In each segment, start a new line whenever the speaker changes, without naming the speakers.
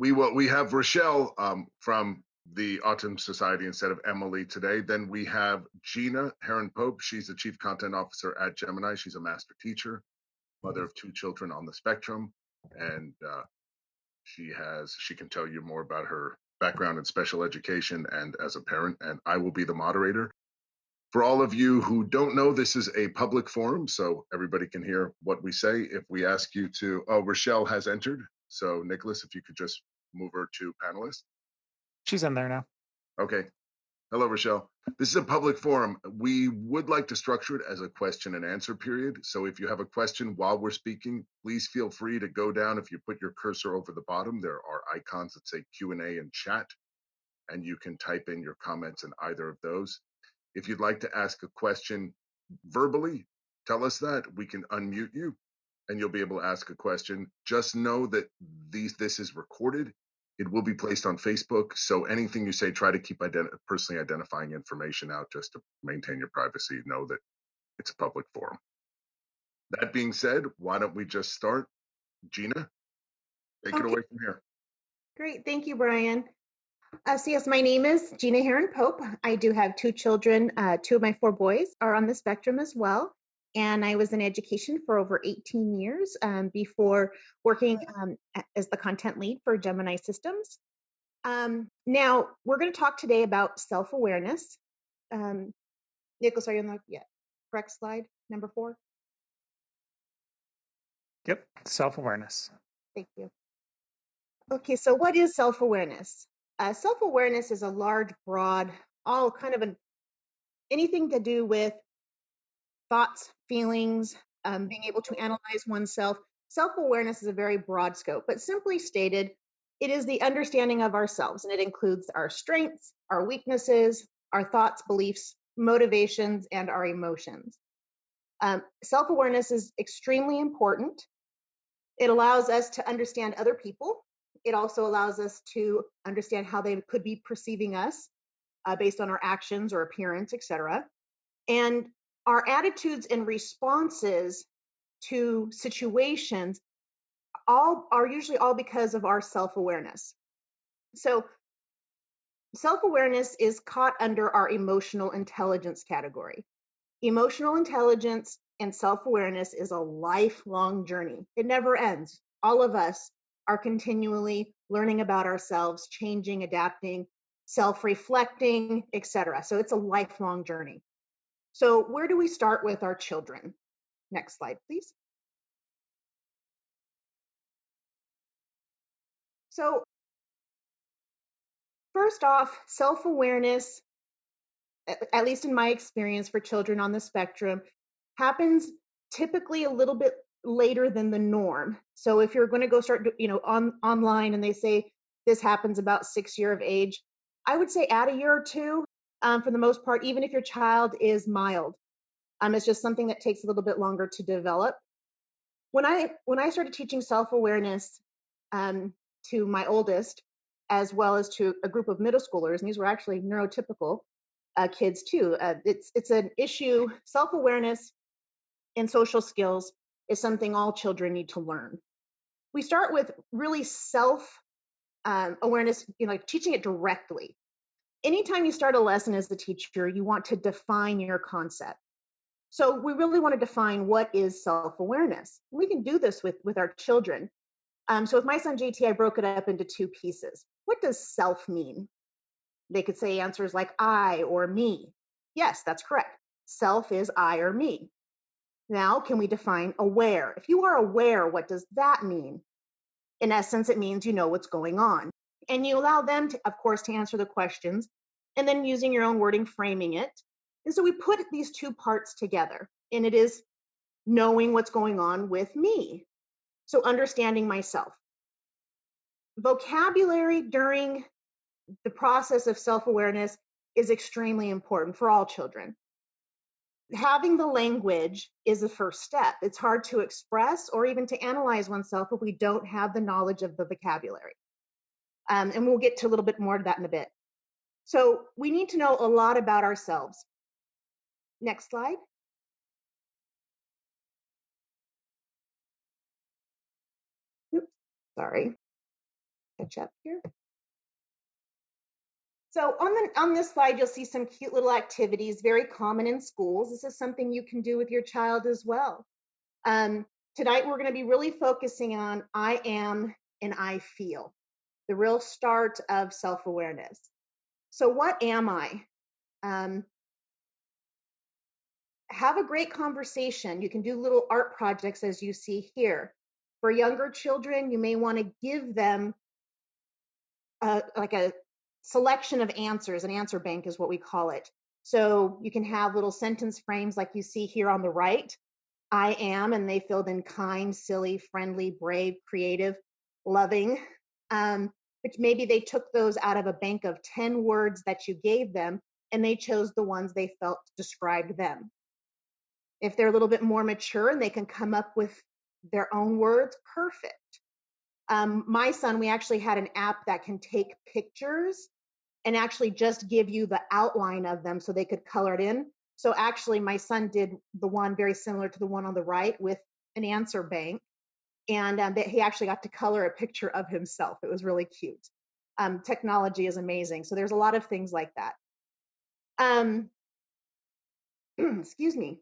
We have Rechelle from the Autism Society instead of Emily today. Then we have Gina Herren-Pope. She's the Chief Content Officer at Gemiini. She's a master teacher, mother of two children on the spectrum, and she can tell you more about her background in special education and as a parent. And I will be the moderator. For all of you who don't know, this is a public forum, so everybody can hear what we say. If we ask you to, oh, Rechelle has entered. So Nicholas, if you could just move her to panelist.
She's in there now.
Okay. Hello, Rechelle. This is a public forum. We would like to structure it as a question and answer period. So if you have a question while we're speaking, please feel free to go down. If you put your cursor over the bottom, there are icons that say Q&A and chat, and you can type in your comments in either of those. If you'd like to ask a question verbally, tell us that. We can unmute you and you'll be able to ask a question. Just know that this is recorded. It will be placed on Facebook. So anything you say, try to keep personally identifying information out just to maintain your privacy. Know that it's a public forum. That being said, why don't we just start? Gina, take it
Okay,
away from here.
great. Thank you, Brian. So yes, my name is Gina Herren-Pope. I do have two children. Two of my four boys are on the spectrum as well. And I was in education for over 18 years before working as the content lead for Gemini Systems. Now, we're going to talk today about self-awareness. Nicholas, are you on the correct slide, number 4?
Yep, self-awareness.
Thank you. Okay, so what is self-awareness? Self-awareness is a large, broad, all kind of anything to do with thoughts, feelings, being able to analyze oneself. Self-awareness is a very broad scope, but simply stated, it is the understanding of ourselves, and it includes our strengths, our weaknesses, our thoughts, beliefs, motivations, and our emotions. Self-awareness is extremely important. It allows us to understand other people. It also allows us to understand how they could be perceiving us based on our actions or appearance, etc. And our attitudes and responses to situations are usually all because of our self-awareness. So self-awareness is caught under our emotional intelligence category. Emotional intelligence and self-awareness is a lifelong journey. It never ends. All of us are continually learning about ourselves, changing, adapting, self-reflecting, etc. So it's a lifelong journey. So where do we start with our children? Next slide, please. So first off, self-awareness, at least in my experience for children on the spectrum, happens typically a little bit later than the norm. So if you're going to go start, online and they say this happens about 6 years of age, I would say add a year or two for the most part, even if your child is mild. It's just something that takes a little bit longer to develop. When I started teaching self-awareness to my oldest, as well as to a group of middle schoolers, and these were actually neurotypical kids too. It's an issue. Self-awareness and social skills is something all children need to learn. We start with really self-awareness, like teaching it directly. Anytime you start a lesson as the teacher, you want to define your concept. So we really want to define what is self-awareness. We can do this with our children. So with my son JT, I broke it up into 2 pieces. What does self mean? They could say answers like I or me. Yes, that's correct. Self is I or me. Now, can we define aware? If you are aware, what does that mean? In essence, it means you know what's going on. And you allow them, to, of course, to answer the questions, and then using your own wording, framing it. And so we put these 2 parts together, and it is knowing what's going on with me. So understanding myself. Vocabulary during the process of self-awareness is extremely important for all children. Having the language is the first step. It's hard to express or even to analyze oneself if we don't have the knowledge of the vocabulary. And we'll get to a little bit more of that in a bit. So we need to know a lot about ourselves. Next slide. Oops, sorry. catch up here. So on this slide, you'll see some cute little activities, very common in schools. This is something you can do with your child as well. Tonight, we're going to be really focusing on I am and I feel, the real start of self-awareness. So what am I? Have a great conversation. You can do little art projects as you see here. For younger children, you may want to give them like a selection of answers. An answer bank is what we call it. So you can have little sentence frames like you see here on the right. I am, and they filled in kind, silly, friendly, brave, creative, loving. But maybe they took those out of a bank of 10 words that you gave them, and they chose the ones they felt described them. If they're a little bit more mature and they can come up with their own words, perfect. My son, we actually had an app that can take pictures and actually just give you the outline of them so they could color it in. So actually my son did the one very similar to the one on the right with an answer bank. And he actually got to color a picture of himself. It was really cute. Technology is amazing. So there's a lot of things like that. Excuse me.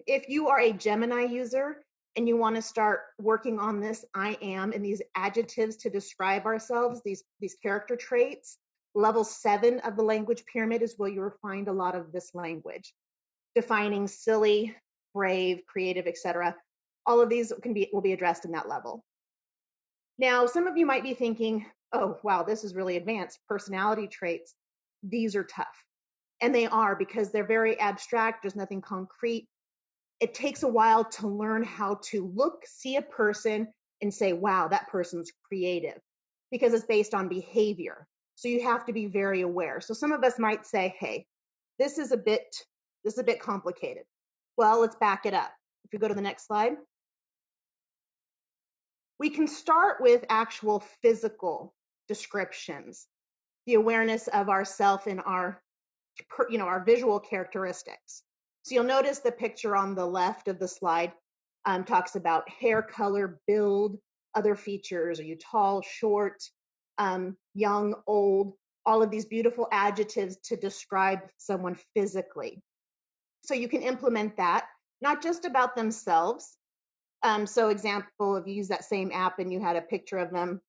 If you are a Gemini user and you want to start working on this I am and these adjectives to describe ourselves, these character traits, level 7 of the language pyramid is where you'll find a lot of this language. Defining silly, brave, creative, etc. All of these will be addressed in that level. Now, some of you might be thinking, oh, wow, this is really advanced. Personality traits, these are tough. And they are because they're very abstract. There's nothing concrete. It takes a while to learn how to look, see a person and say, wow, that person's creative, because it's based on behavior. So you have to be very aware. So some of us might say, hey, this is a bit complicated. Well, let's back it up. If you go to the next slide. We can start with actual physical descriptions, the awareness of ourself and our visual characteristics. So you'll notice the picture on the left of the slide talks about hair color, build, other features. Are you tall, short, young, old? All of these beautiful adjectives to describe someone physically. So you can implement that, not just about themselves. So example, if you use that same app and you had a picture of them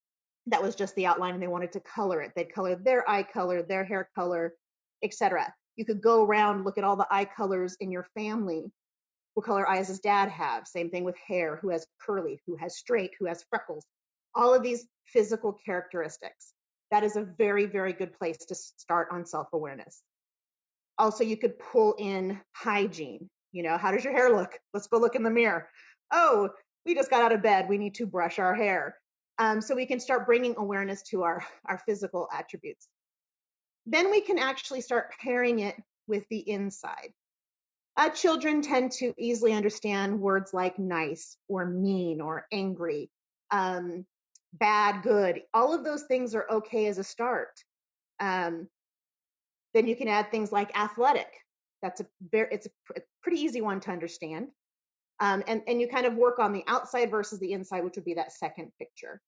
that was just the outline and they wanted to color it, they'd color their eye color, their hair color, etc. You could go around, look at all the eye colors in your family. What color eyes does dad have? Same thing with hair, who has curly, who has straight, who has freckles. All of these physical characteristics. That is a very, very good place to start on self-awareness. Also, you could pull in hygiene. How does your hair look? Let's go look in the mirror. Oh, we just got out of bed. We need to brush our hair. So we can start bringing awareness to our physical attributes. Then we can actually start pairing it with the inside. Children tend to easily understand words like nice or mean or angry, bad, good. All of those things are okay as a start. Then you can add things like athletic. It's a pretty easy one to understand. And you kind of work on the outside versus the inside, which would be that second picture.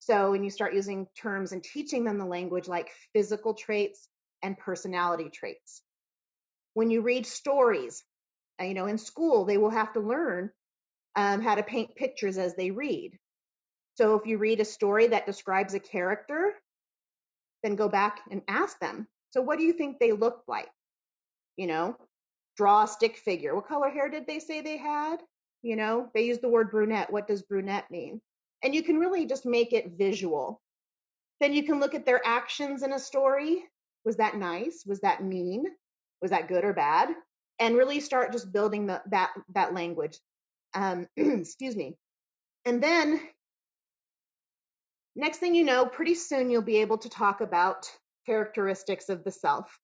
So when you start using terms and teaching them the language like physical traits and personality traits. When you read stories, in school, they will have to learn how to paint pictures as they read. So if you read a story that describes a character, then go back and ask them, so what do you think they looked like? Draw a stick figure. What color hair did they say they had? They use the word brunette. What does brunette mean? And you can really just make it visual. Then you can look at their actions in a story. Was that nice? Was that mean? Was that good or bad? And really start just building that language. Excuse me. And then next thing you know, pretty soon you'll be able to talk about characteristics of the self.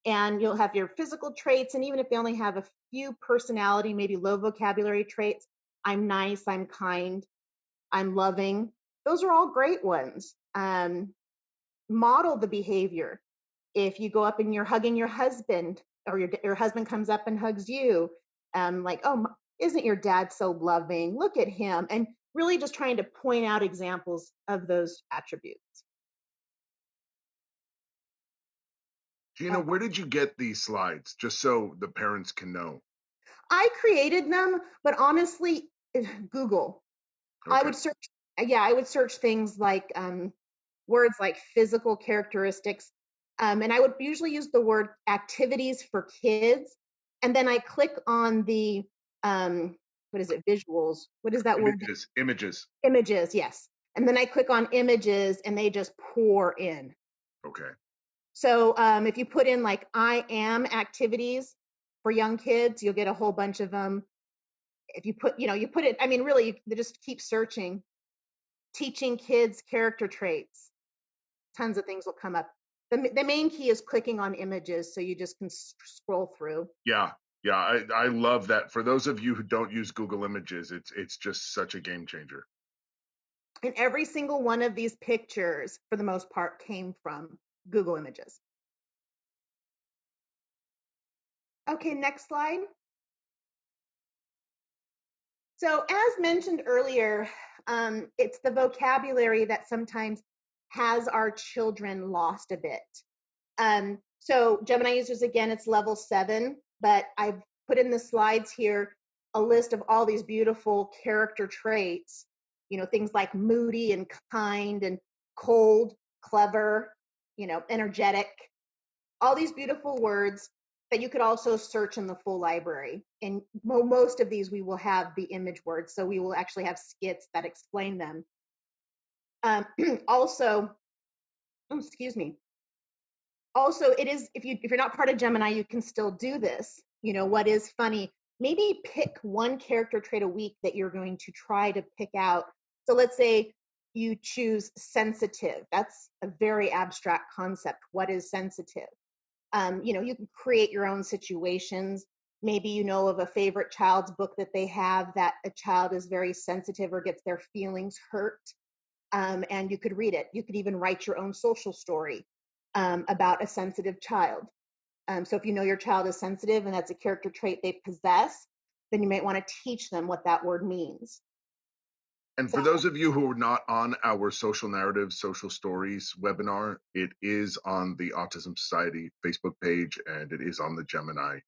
And you'll have your physical traits, and even if they only have a few personality, maybe low vocabulary traits, I'm nice, I'm kind, I'm loving. Those are all great ones. Model the behavior. If you go up and you're hugging your husband, or your husband comes up and hugs you, like, oh, isn't your dad so loving? Look at him. And really just trying to point out examples of those attributes.
Gina, where did you get these slides? Just so the parents can know.
I created them, but honestly, Google. I
Okay.
would search, yeah, I would search things like words like physical characteristics. And I would usually use the word activities for kids. And then I click on the, what is it, visuals? What is that word?
Images.
Images, yes. And then I click on images and they just pour in.
Okay.
So if you put in like I am activities for young kids, you'll get a whole bunch of them. If you put, you put it, I mean, really, they just keep searching. Teaching kids character traits. Tons of things will come up. The main key is clicking on images so you just can scroll through.
Yeah. Yeah. I love that. For those of you who don't use Google Images, it's just such a game changer.
And every single one of these pictures, for the most part, came from Google Images. Okay, next slide. So as mentioned earlier, it's the vocabulary that sometimes has our children lost a bit. So Gemini users, again, it's level 7, but I've put in the slides here a list of all these beautiful character traits, things like moody and kind and cold, clever, energetic, all these beautiful words that you could also search in the full library. And most of these, we will have the image words. So we will actually have skits that explain them. Also, excuse me. Also, it is, if you're not part of Gemini, you can still do this. What is funny, maybe pick one character trait a week that you're going to try to pick out. So let's say you choose sensitive. That's a very abstract concept. What is sensitive? You can create your own situations. Maybe you know of a favorite child's book that they have that a child is very sensitive or gets their feelings hurt. And you could read it. You could even write your own social story about a sensitive child. So if you know your child is sensitive and that's a character trait they possess, then you might want to teach them what that word means.
And for those of you who are not on our social narratives, social stories webinar, it is on the Autism Society Facebook page and it is on the Gemini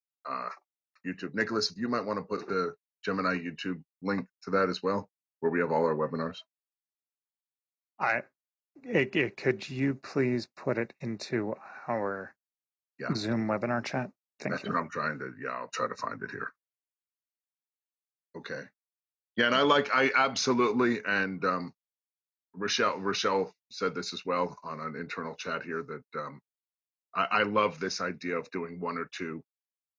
YouTube. Nicholas, if you might want to put the Gemini YouTube link to that as well, where we have all our webinars.
Could you please put it into our Zoom webinar chat? Thank you.
That's what I'm trying to, I'll try to find it here. Okay. Yeah, and I absolutely, and Rechelle said this as well on an internal chat here, that I love this idea of doing 1 or 2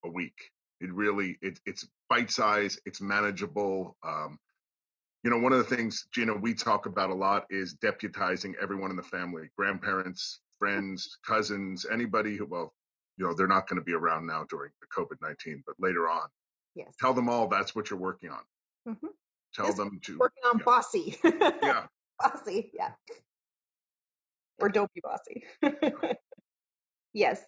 a week. It really, it's bite size, it's manageable. One of the things, Gina, we talk about a lot is deputizing everyone in the family, grandparents, friends, cousins, anybody who, well, they're not going to be around now during the COVID-19, but later on.
Yes.
Tell them all that's what you're working on.
Mm-hmm.
Tell them to.
Working on bossy.
Yeah.
Bossy, yeah. Or dopey bossy. Yes.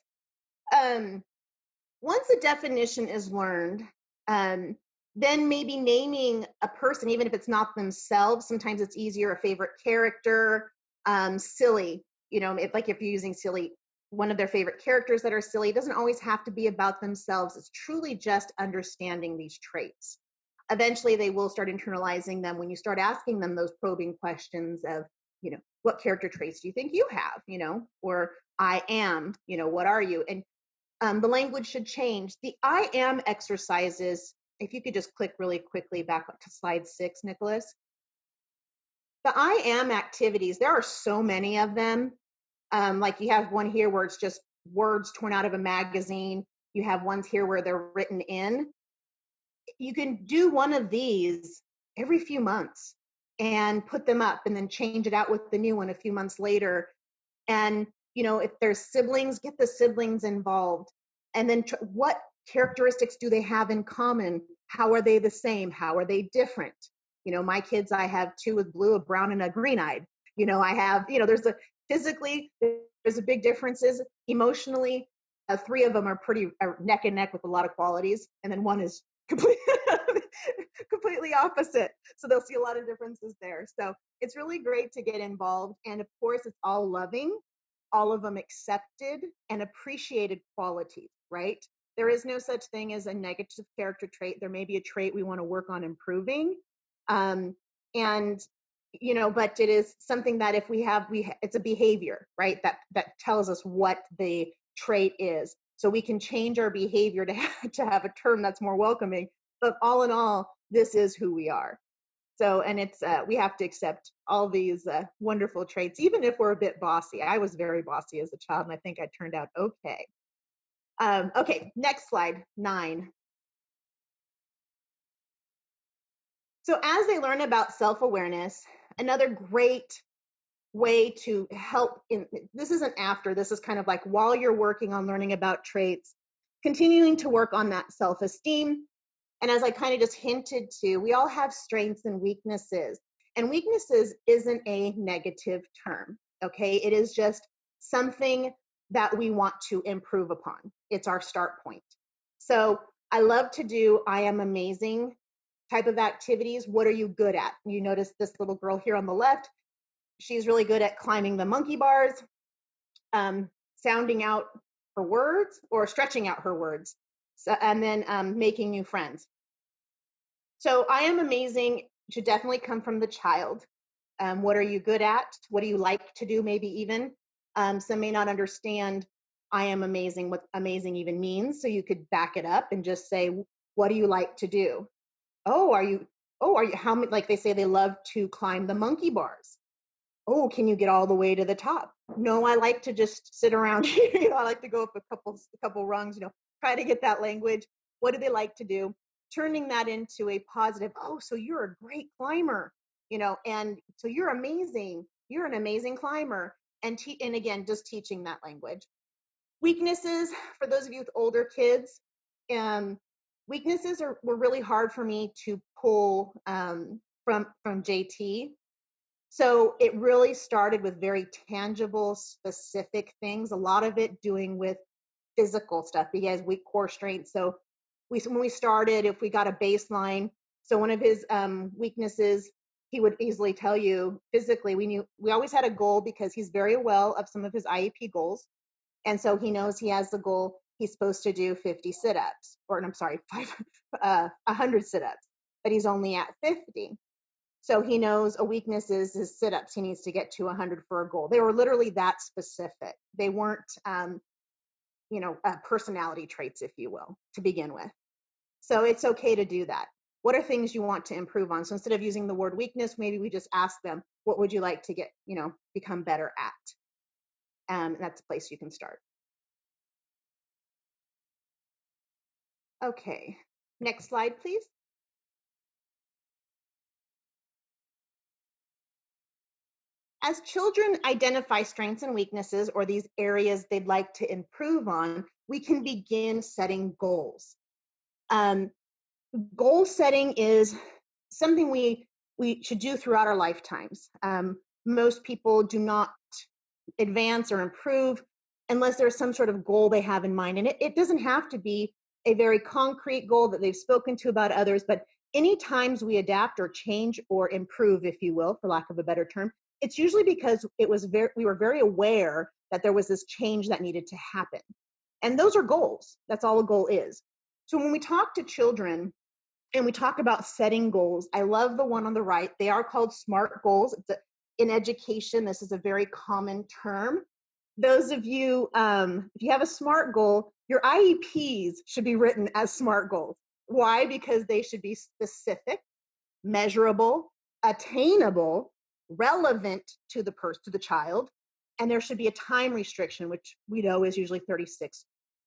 Once a definition is learned, then maybe naming a person, even if it's not themselves, sometimes it's easier, a favorite character, silly, like if you're using silly, one of their favorite characters that are silly, it doesn't always have to be about themselves. It's truly just understanding these traits. Eventually they will start internalizing them when you start asking them those probing questions of, what character traits do you think you have, or I am, what are you? And the language should change. The I am exercises, if you could just click really quickly back up to slide 6, Nicholas. The I am activities, there are so many of them. Like you have one here where it's just words torn out of a magazine. You have ones here where they're written in. You can do one of these every few months and put them up and then change it out with the new one a few months later. And, if there's siblings, get the siblings involved. And then what characteristics do they have in common? How are they the same? How are they different? My kids, I have 2 with blue, a brown, and a green-eyed. I have, there's physically, there's a big differences. Emotionally, 3 of them are pretty neck and neck with a lot of qualities. And then one is completely opposite. So they'll see a lot of differences there. So it's really great to get involved. And of course, it's all loving. all of them accepted and appreciated qualities, right? There is no such thing as a negative character trait. There may be a trait we want to work on improving. And you know, but it is something that if it's a behavior, right? That tells us what the trait is. So we can change our behavior to have a term that's more welcoming. But all in all, this is who we are. So, and it's we have to accept all these wonderful traits, even if we're a bit bossy. I was very bossy as a child, and I think I turned out okay. Okay, next slide, 9. So as they learn about self-awareness, another great way to help this isn't after, this is kind of like while you're working on learning about traits, continuing to work on that self-esteem. And as I kind of just hinted to, we all have strengths and weaknesses. And weaknesses isn't a negative term, okay? It is just something that we want to improve upon. It's our start point. So I love to do I am amazing type of activities. What are you good at? You notice this little girl here on the left. She's really good at climbing the monkey bars, sounding out her words or stretching out her words, so, and then making new friends. So I am amazing should definitely come from the child. What are you good at? What do you like to do, maybe even? Some may not understand I am amazing, what amazing even means. So you could back it up and just say, what do you like to do? Are you, how many, like they say they love to climb the monkey bars. Oh, can you get all the way to the top? No, I like to just sit around here. You know, I like to go up a couple rungs, you know, try to get that language. What do they like to do? Turning that into a positive, oh, so you're a great climber, you know, and so you're amazing. You're an amazing climber. And again, just teaching that language. Weaknesses, for those of you with older kids, weaknesses were really hard for me to pull from JT. So it really started with very tangible, specific things, a lot of it doing with physical stuff. He has weak core strength. So when we started, if we got a baseline, so one of his weaknesses, he would easily tell you physically, we always had a goal because he's very well of some of his IEP goals. And so he knows he has the goal, he's supposed to do 50 sit-ups, or I'm sorry, 100 sit-ups, but he's only at 50. So he knows a weakness is his sit-ups. He needs to get to 100 for a goal. They were literally that specific. They weren't, personality traits, if you will, to begin with. So it's okay to do that. What are things you want to improve on? So instead of using the word weakness, maybe we just ask them, what would you like to get, become better at? And that's a place you can start. Okay, next slide, please. As children identify strengths and weaknesses or these areas they'd like to improve on, we can begin setting goals. Goal setting is something we should do throughout our lifetimes. Most people do not advance or improve unless there's some sort of goal they have in mind. And it doesn't have to be a very concrete goal that they've spoken to about others, but any times we adapt or change or improve, if you will, for lack of a better term, it's usually because we were very aware that there was this change that needed to happen. And those are goals. That's all a goal is. So when we talk to children and we talk about setting goals, I love the one on the right. They are called SMART goals. In education, this is a very common term. Those of you, if you have a SMART goal, your IEPs should be written as SMART goals. Why? Because they should be specific, measurable, attainable, relevant to the child, and there should be a time restriction, which we know is usually 36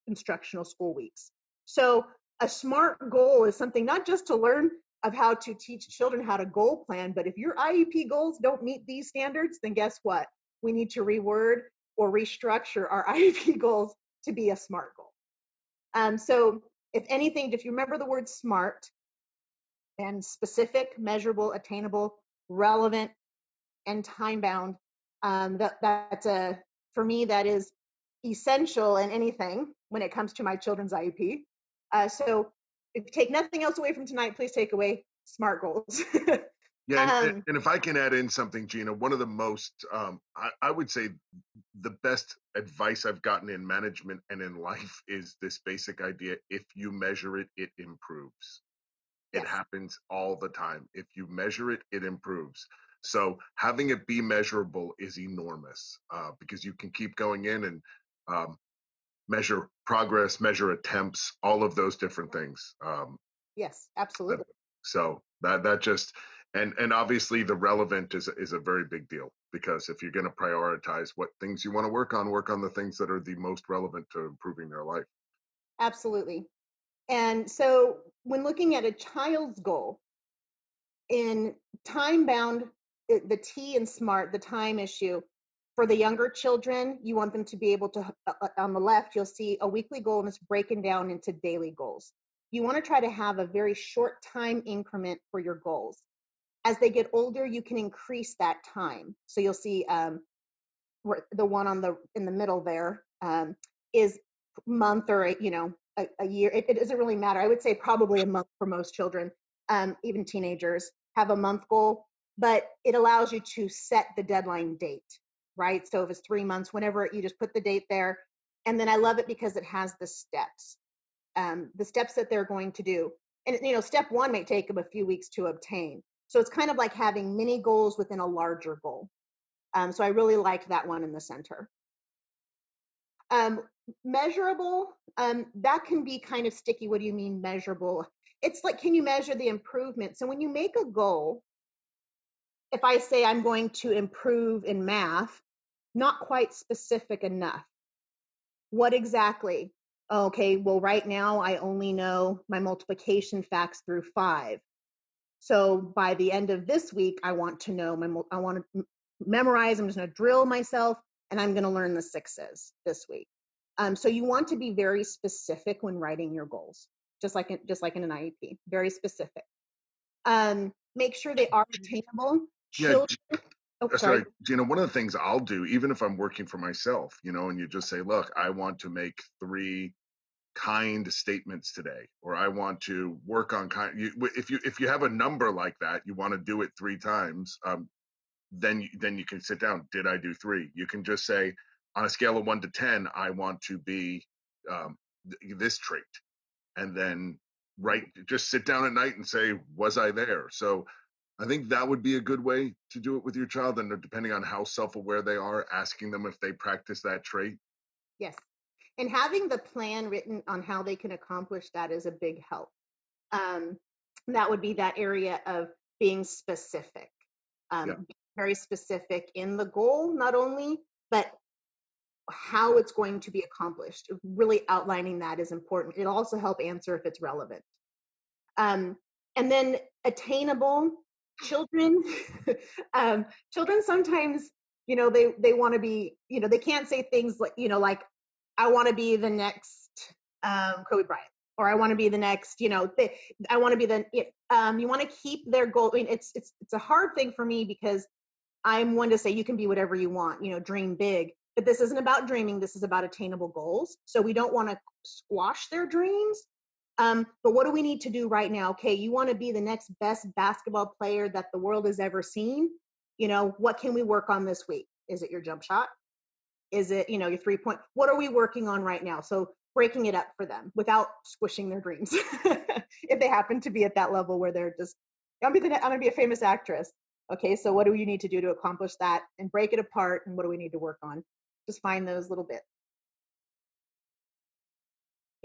instructional school weeks. So a SMART goal is something not just to learn of how to teach children how to goal plan, but if your IEP goals don't meet these standards, then guess what? We need to reword or restructure our IEP goals to be a SMART goal. So if anything, if you remember the word SMART, and specific, measurable, attainable, relevant, and time-bound, for me, that is essential in anything when it comes to my children's IEP. So if you take nothing else away from tonight, please take away SMART goals.
Yeah, and if I can add in something, Gina, one of the most, I would say the best advice I've gotten in management and in life is this basic idea: if you measure it, it improves. It
Yes.
happens all the time. If you measure it, it improves. So having it be measurable is enormous, because you can keep going in and measure progress, measure attempts, all of those different things.
Yes, absolutely.
So that just, and obviously the relevant is a very big deal, because if you're going to prioritize what things you want to work on the things that are the most relevant to improving their life.
Absolutely. And so when looking at a child's goal, in time bound, the T in SMART, the time issue, for the younger children, you want them to be able to, on the left, you'll see a weekly goal, and it's broken down into daily goals. You want to try to have a very short time increment for your goals. As they get older, you can increase that time. So you'll see the one in the middle there is month or a year. It doesn't really matter. I would say probably a month for most children, even teenagers have a month goal, but it allows you to set the deadline date, right? So if it's 3 months, whenever, you just put the date there. And then I love it because it has the steps that they're going to do. And step one may take them a few weeks to obtain. So it's kind of like having mini goals within a larger goal. So I really liked that one in the center. Measurable, that can be kind of sticky. What do you mean measurable? It's like, can you measure the improvement? So when you make a goal, if I say I'm going to improve in math, not quite specific enough. What exactly? Okay, well, right now I only know my multiplication facts through 5. So by the end of this week, I want to know I want to memorize. I'm just going to drill myself, and I'm going to learn the 6s this week. So you want to be very specific when writing your goals, just like in an IEP, very specific. Make sure they are attainable.
Yeah.
Sorry.
Gina, one of the things I'll do, even if I'm working for myself, and you just say, look, I want to make 3 kind statements today, or I want to work on kind. If you have a number like that, you want to do it 3 times. Then you can sit down. Did I do 3? You can just say, on a scale of 1 to 10, I want to be this trait, and then just sit down at night and say, was I there? So I think that would be a good way to do it with your child. And depending on how self-aware they are, asking them if they practice that trait.
Yes. And having the plan written on how they can accomplish that is a big help. That would be that area of being specific, very specific in the goal, not only, but how it's going to be accomplished. Really outlining that is important. It'll also help answer if it's relevant. And then attainable children. Children sometimes, they want to be, they can't say things like I want to be the next Kobe Bryant, or I want to be the next, I want to be the. You want to keep their goal. I mean, it's a hard thing for me, because I'm one to say you can be whatever you want, dream big. But this isn't about dreaming. This is about attainable goals. So we don't want to squash their dreams. But what do we need to do right now? Okay, you want to be the next best basketball player that the world has ever seen. What can we work on this week? Is it your jump shot? Is it, your 3-point? What are we working on right now? So breaking it up for them without squishing their dreams. If they happen to be at that level where they're just, I'm going to be a famous actress. Okay, so what do we need to do to accomplish that, and break it apart, and what do we need to work on? Just find those little bits.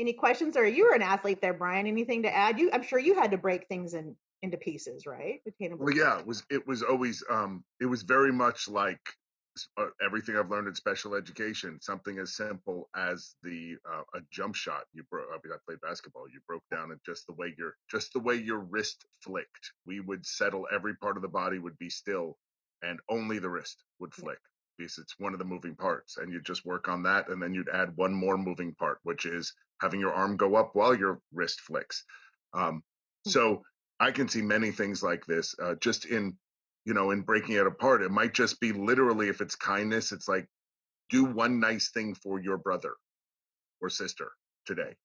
Any questions? Or you were an athlete there, Brian. Anything to add? I'm sure you had to break things into pieces, right?
Well, yeah, it was always it was very much like everything I've learned in special education. Something as simple as a jump shot. I mean, I played basketball. You broke down it just the way your wrist flicked. We would settle, every part of the body would be still, and only the wrist would flick, because it's one of the moving parts. And you just work on that, and then you'd add one more moving part, which is having your arm go up while your wrist flicks. So I can see many things like this, just in breaking it apart. It might just be literally, if it's kindness, it's like, do one nice thing for your brother or sister today,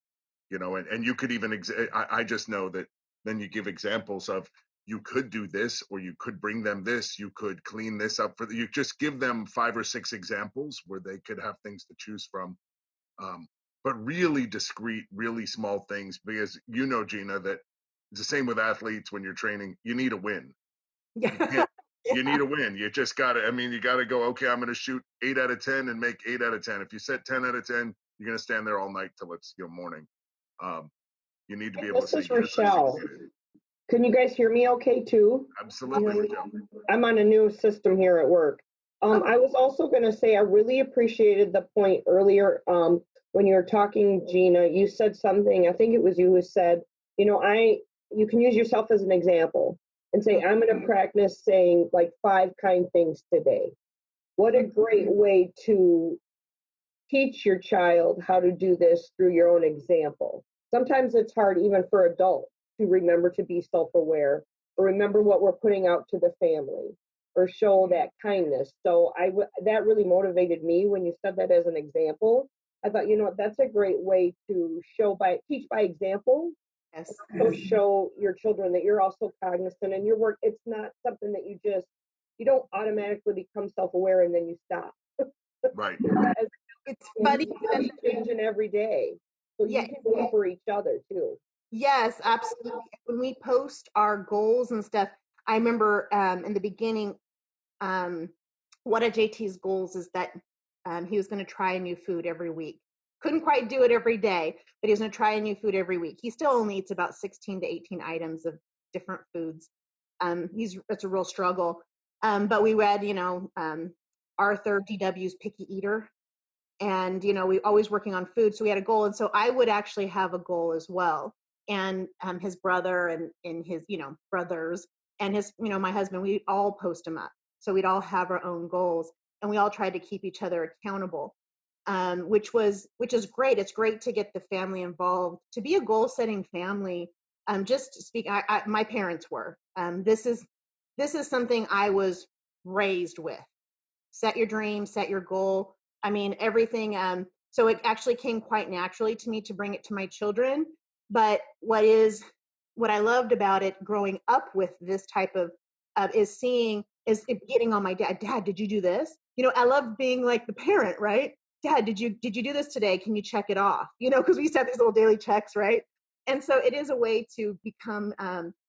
and you could even, I just know that then you give examples of, you could do this, or you could bring them this, you could clean this up for you. Just give them 5 or 6 examples where they could have things to choose from. But really discreet, really small things, because Gina, that it's the same with athletes. When you're training, you need a win.
Yeah.
You need a win. You just got to, you got to go, okay, I'm going to shoot 8 out of 10 and make 8 out of 10. If you set 10 out of 10, you're going to stand there all night till it's morning. You need to be able to say,
this is Rechelle. Can you guys hear me okay too?
Absolutely, Rechelle.
I'm on a new system here at work. I was also going to say I really appreciated the point earlier when you were talking, Gina. You said something, I think it was you who said, you can use yourself as an example and say, I'm going to practice saying like 5 kind things today. What a great way to teach your child how to do this through your own example. Sometimes it's hard even for adults to remember to be self-aware or remember what we're putting out to the family or show that kindness. So that really motivated me when you said that as an example. I thought, that's a great way to teach by example.
Yes.
So show your children that you're also cognizant in your work. It's not something that you don't automatically become self-aware and then you stop.
Right.
It's funny.
Changing every day. So you can do for each other too.
Yes, absolutely. When we post our goals and stuff, I remember in the beginning, one of JT's goals is that he was going to try a new food every week. Couldn't quite do it every day, but he was going to try a new food every week. He still only eats about 16 to 18 items of different foods. It's a real struggle. But we read, Arthur D.W.'s Picky Eater. And, we always working on food. So we had a goal. And so I would actually have a goal as well. And his brother and his, brothers and his, my husband, we'd all post them up. So we'd all have our own goals and we all tried to keep each other accountable, which is great. It's great to get the family involved, to be a goal setting family. Just to speak, my parents were, this is something I was raised with. Set your dream, set your goal. Everything. So it actually came quite naturally to me to bring it to my children. But what I loved about it growing up with this type of is getting on my dad. Dad, did you do this? I love being like the parent, right? Dad, did you do this today? Can you check it off? Because we used to have these little daily checks, right? And so it is a way to become.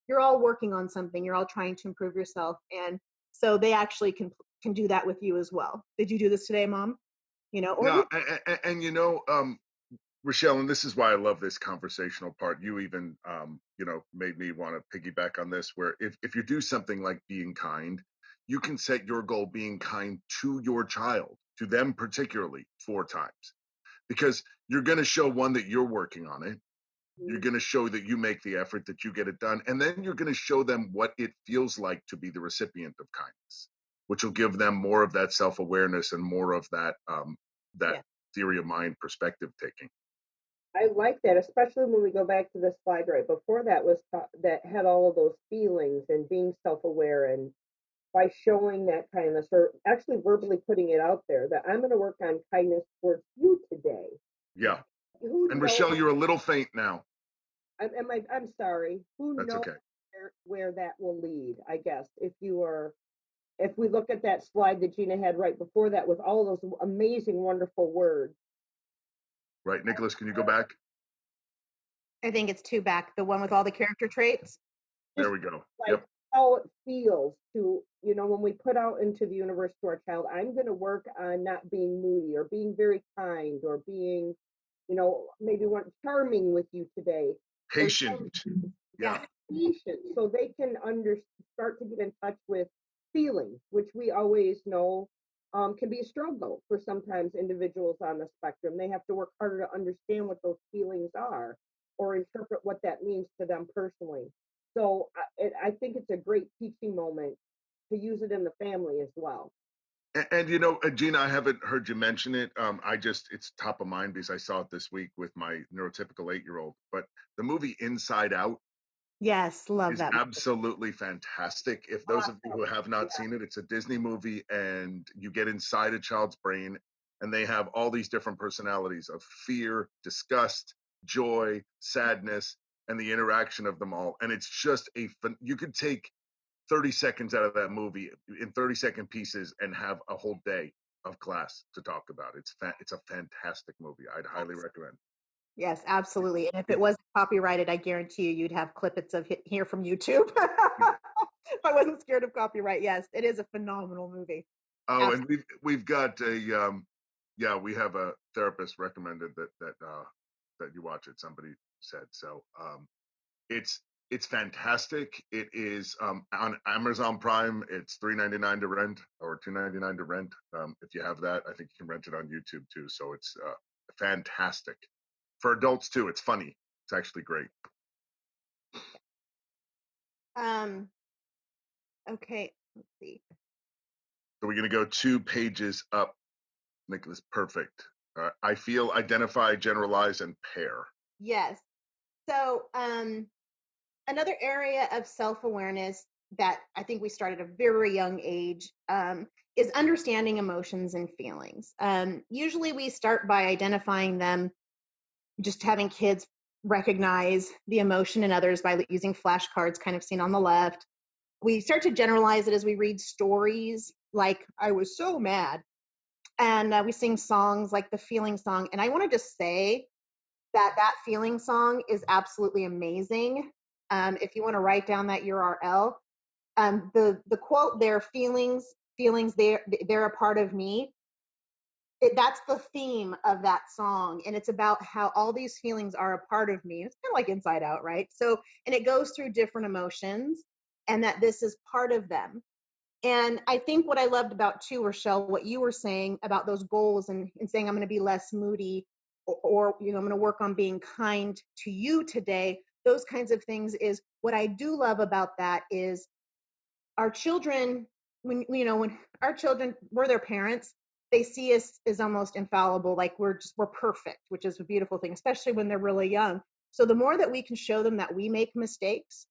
You're all working on something. You're all trying to improve yourself, and so they actually can do that with you as well. Did you do this today, Mom?
Rechelle, and this is why I love this conversational part. You even, made me want to piggyback on this, where if you do something like being kind, you can set your goal being kind to your child, to them particularly 4 times, because you're going to show one that you're working on it. You're going to show that you make the effort, that you get it done. And then you're going to show them what it feels like to be the recipient of kindness, which will give them more of that self-awareness and more of that theory of mind perspective taking.
I like that, especially when we go back to this slide right before that that had all of those feelings and being self-aware, and by showing that kindness or actually verbally putting it out there that I'm going to work on kindness towards you today.
Yeah. And Rechelle, you're a little faint now.
I'm sorry.
That's
knows
okay.
where that will lead, I guess, if we look at that slide that Gina had right before that with all those amazing, wonderful words.
Right, Nicholas, can you go back?
I think it's 2 back, the one with all the character traits.
There we go.
Yep. How it feels to, when we put out into the universe to our child, I'm going to work on not being moody or being very kind or being, maybe charming with you today.
Patient. Yeah.
Patient. So they can start to get in touch with feelings, which we always know can be a struggle for sometimes individuals on the spectrum. They have to work harder to understand what those feelings are or interpret what that means to them personally. So I think it's a great teaching moment to use it in the family as well.
And Gina, I haven't heard you mention it. It's top of mind because I saw it this week with my neurotypical 8-year-old. But the movie Inside Out,
yes, love that.
Absolutely fantastic. If those of you who have not seen it, it's a Disney movie, and you get inside a child's brain, and they have all these different personalities of fear, disgust, joy, sadness, and the interaction of them all. And it's just you could take 30 seconds out of that movie in 30-second pieces and have a whole day of class to talk about. It's a fantastic movie. I'd highly recommend.
Yes, absolutely. And if it wasn't copyrighted, I guarantee you'd have clippets of here from YouTube. If I wasn't scared of copyright, yes, it is a phenomenal movie.
Oh, absolutely. And we've got a we have a therapist recommended that you watch it. Somebody said so. It's fantastic. It is on Amazon Prime. It's $3.99 to rent or $2.99 to rent. If you have that, I think you can rent it on YouTube too. So it's fantastic for adults too. It's funny. It's actually great.
Okay, let's see.
So we're going to go 2 pages up. Nicholas, perfect. I feel, identify, generalize, and pair.
Yes. So another area of self-awareness that I think we start at a very young age is understanding emotions and feelings. Usually we start by identifying them, just having kids recognize the emotion in others by using flashcards, kind of seen on the left. We start to generalize it as we read stories like, I was so mad. And we sing songs like the feeling song. And I want to just say that feeling song is absolutely amazing. If you want to write down that URL, the quote there, feelings, they're a part of me. That's the theme of that song. And it's about how all these feelings are a part of me. It's kind of like Inside Out, right? So, and it goes through different emotions and that this is part of them. And I think what I loved about too, Rechelle, what you were saying about those goals and saying, I'm going to be less moody or I'm going to work on being kind to you today. Those kinds of things is what I do love about that is our children, when our children, we're their parents, they see us as almost infallible, like we're perfect, which is a beautiful thing, especially when they're really young. So the more that we can show them that we make mistakes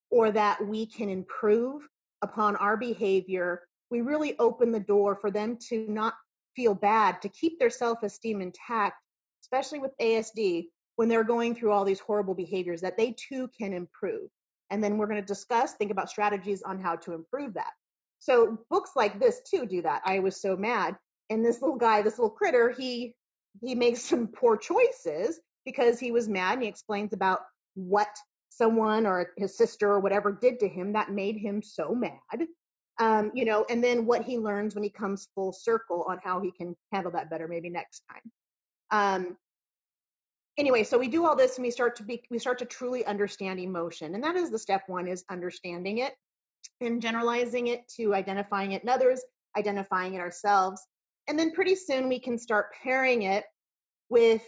or that we can improve upon our behavior, we really open the door for them to not feel bad, to keep their self-esteem intact, especially with ASD, when they're going through all these horrible behaviors, that they too can improve. And then we're going to think about strategies on how to improve that. So books like this too do that. I was so mad. And this little guy, this little critter, he makes some poor choices because he was mad, and he explains about what someone or his sister or whatever did to him that made him so mad. And then what he learns when he comes full circle on how he can handle that better maybe next time. Anyway, so we do all this and we start to truly understand emotion. And that is the step one, is understanding it and generalizing it to identifying it in others, identifying it ourselves. And then pretty soon we can start pairing it with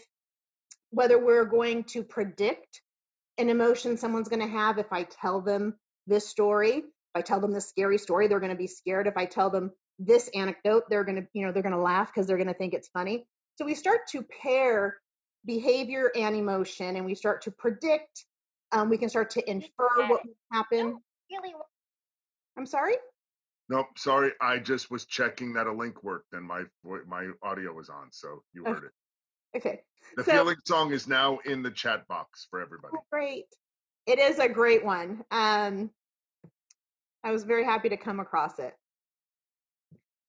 whether we're going to predict an emotion someone's going to have. If I tell them this story, if I tell them this scary story, they're going to be scared. If I tell them this anecdote, they're going to laugh because they're going to think it's funny. So we start to pair behavior and emotion, and we start to predict. We can start to infer what will happen. I'm sorry?
Nope, sorry. I just was checking that a link worked and my audio was on, so you heard it.
Okay.
The feeling song is now in the chat box for everybody.
Oh, great. It is a great one. I was very happy to come across it.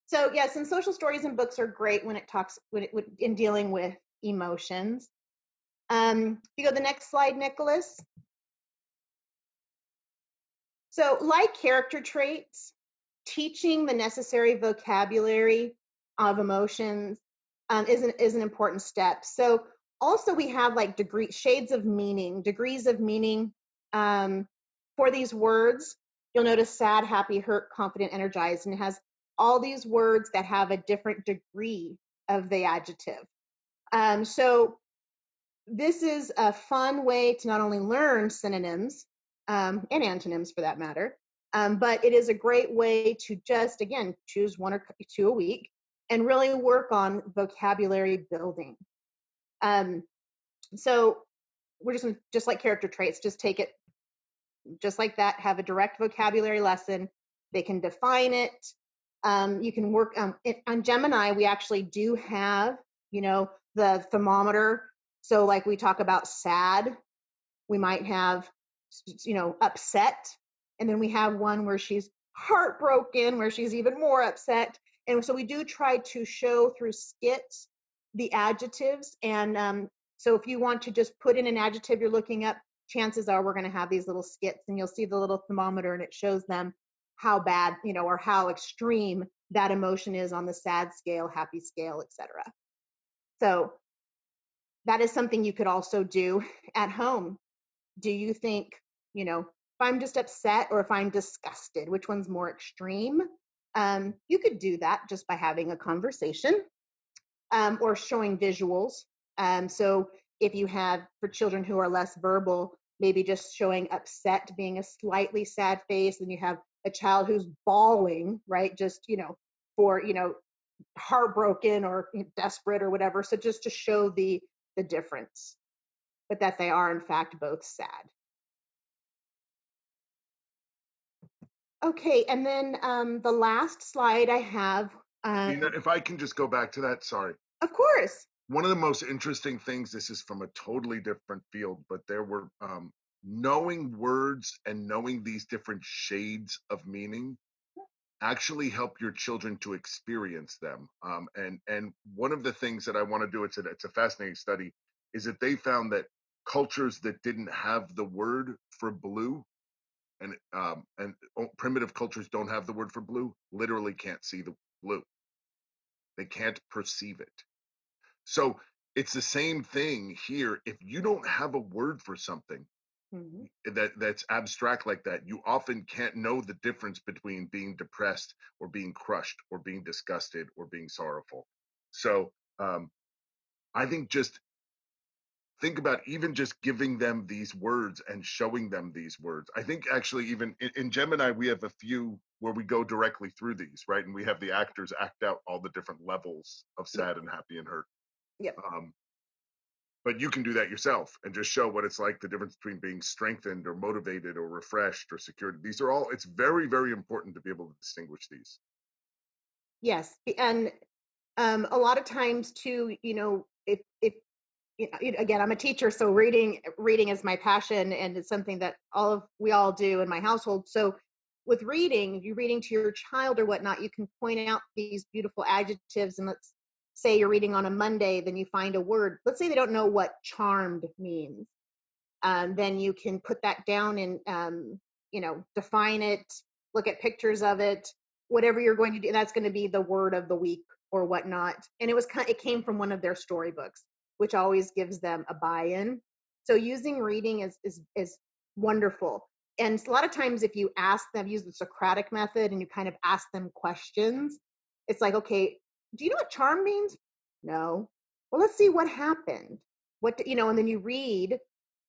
So yes, and social stories and books are great when in dealing with emotions. You go to the next slide, Nicholas. So like character traits, teaching the necessary vocabulary of emotions is an important step. So also we have like degrees of meaning for these words. You'll notice sad, happy, hurt, confident, energized, and it has all these words that have a different degree of the adjective. So this is a fun way to not only learn synonyms and antonyms for that matter, but it is a great way to just, again, choose 1 or 2 a week and really work on vocabulary building. So we're just like character traits, just take it just like that, have a direct vocabulary lesson. They can define it. You can work on Gemini. We actually do have, the thermometer. So like we talk about sad, We might have, upset. And then we have one where she's heartbroken, where she's even more upset. And so we do try to show through skits the adjectives. And so if you want to just put in an adjective you're looking up, chances are we're going to have these little skits, and you'll see the little thermometer, and it shows them how bad, or how extreme that emotion is on the sad scale, happy scale, etc. So that is something you could also do at home. Do you think, if I'm just upset or if I'm disgusted, which one's more extreme? You could do that just by having a conversation, or showing visuals. So if you have, for children who are less verbal, maybe just showing upset being a slightly sad face, and you have a child who's bawling, right? Just, for, heartbroken or desperate or whatever. So just to show the difference, but that they are in fact both sad. Okay, and then the last slide I have.
Gina, if I can just go back to that, sorry.
Of course.
One of the most interesting things, this is from a totally different field, but there were knowing words and knowing these different shades of meaning actually help your children to experience them. And one of the things that I want to do, it's a fascinating study, is that they found that cultures that didn't have the word for blue, and primitive cultures don't have the word for blue, literally can't see the blue. They can't perceive it. So it's the same thing here. If you don't have a word for something that's abstract like that, you often can't know the difference between being depressed or being crushed or being disgusted or being sorrowful. So I think just think about even just giving them these words and showing them these words. I think actually even in Gemini, we have a few where we go directly through these, right? And we have the actors act out all the different levels of sad and happy and hurt.
Yep.
But you can do that yourself and just show what it's like, the difference between being strengthened or motivated or refreshed or secured. These are all, it's very, very important to be able to distinguish these.
Yes. And a lot of times too, if again, I'm a teacher, so reading is my passion, and it's something that we all do in my household. So with reading, if you're reading to your child or whatnot, you can point out these beautiful adjectives. And let's say you're reading on a Monday, then you find a word. Let's say they don't know what charmed means. Then you can put that down and define it, look at pictures of it, whatever you're going to do. That's going to be the word of the week or whatnot. And it came from one of their storybooks, which always gives them a buy-in. So using reading is wonderful. And a lot of times if you ask them, use the Socratic method, and you kind of ask them questions, it's like, okay, do you know what charm means? No. Well, let's see what happened. And then you read,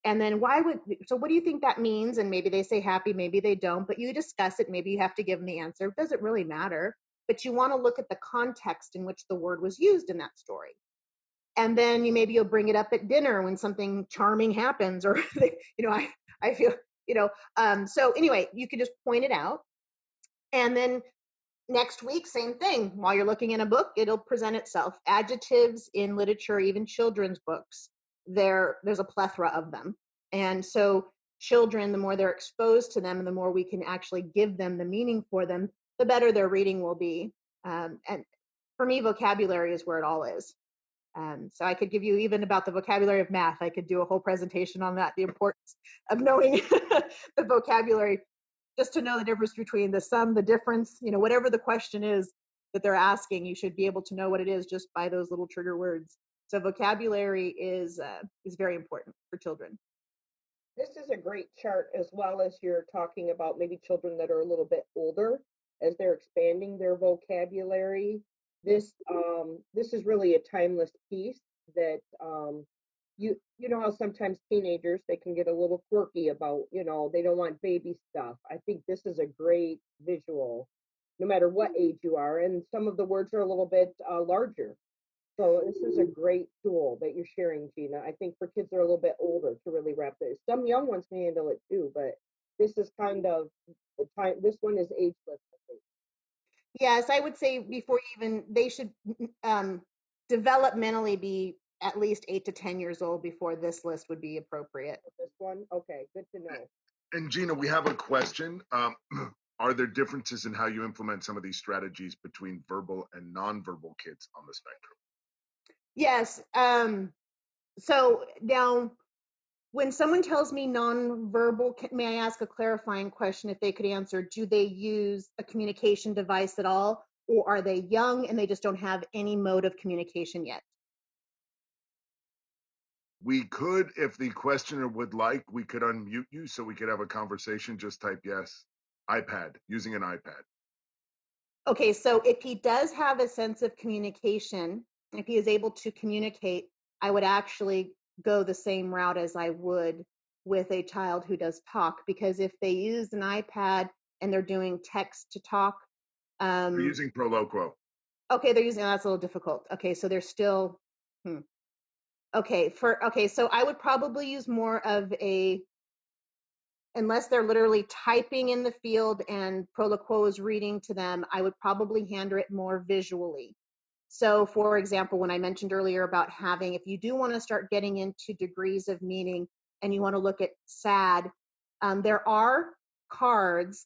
and then so what do you think that means? And maybe they say happy, maybe they don't, but you discuss it. Maybe you have to give them the answer. It doesn't really matter, but you want to look at the context in which the word was used in that story. And then you'll bring it up at dinner when something charming happens, or, I feel, so anyway, you can just point it out. And then next week, same thing. While you're looking in a book, it'll present itself. Adjectives in literature, even children's books, there's a plethora of them. And so children, the more they're exposed to them and the more we can actually give them the meaning for them, the better their reading will be. And for me, vocabulary is where it all is. So I could give you even about the vocabulary of math. I could do a whole presentation on that, the importance of knowing the vocabulary, just to know the difference between the sum, the difference, whatever the question is that they're asking, you should be able to know what it is just by those little trigger words. So vocabulary is very important for children.
This is a great chart, as well as you're talking about maybe children that are a little bit older as they're expanding their vocabulary. This is really a timeless piece that you know how sometimes teenagers, they can get a little quirky about, they don't want baby stuff. I think this is a great visual, no matter what age you are, and some of the words are a little bit larger. So this is a great tool that you're sharing, Gina. I think for kids that are a little bit older to really wrap this. Some young ones can handle it too, but this is kind of the time. This one is ageless, I think.
Yes, I would say before they should developmentally be at least 8 to 10 years old before this list would be appropriate.
This one? Okay, good to know.
And Gina, we have a question. Are there differences in how you implement some of these strategies between verbal and nonverbal kids on the spectrum?
Yes. So now, when someone tells me nonverbal, may I ask a clarifying question if they could answer? Do they use a communication device at all, or are they young and they just don't have any mode of communication yet?
We could, if the questioner would like, we could unmute you so we could have a conversation. Just type yes. iPad, using an iPad.
Okay, so if he does have a sense of communication, if he is able to communicate, I would actually go the same route as I would with a child who does talk, because if they use an iPad and they're doing text to talk,
We're using Proloquo.
okay, they're using, that's a little difficult. Okay, so they're still, okay, so I would probably use more of a, unless they're literally typing in the field and Proloquo is reading to them, I would probably handle it more visually. So for example, when I mentioned earlier about having, if you do want to start getting into degrees of meaning and you want to look at sad, there are cards.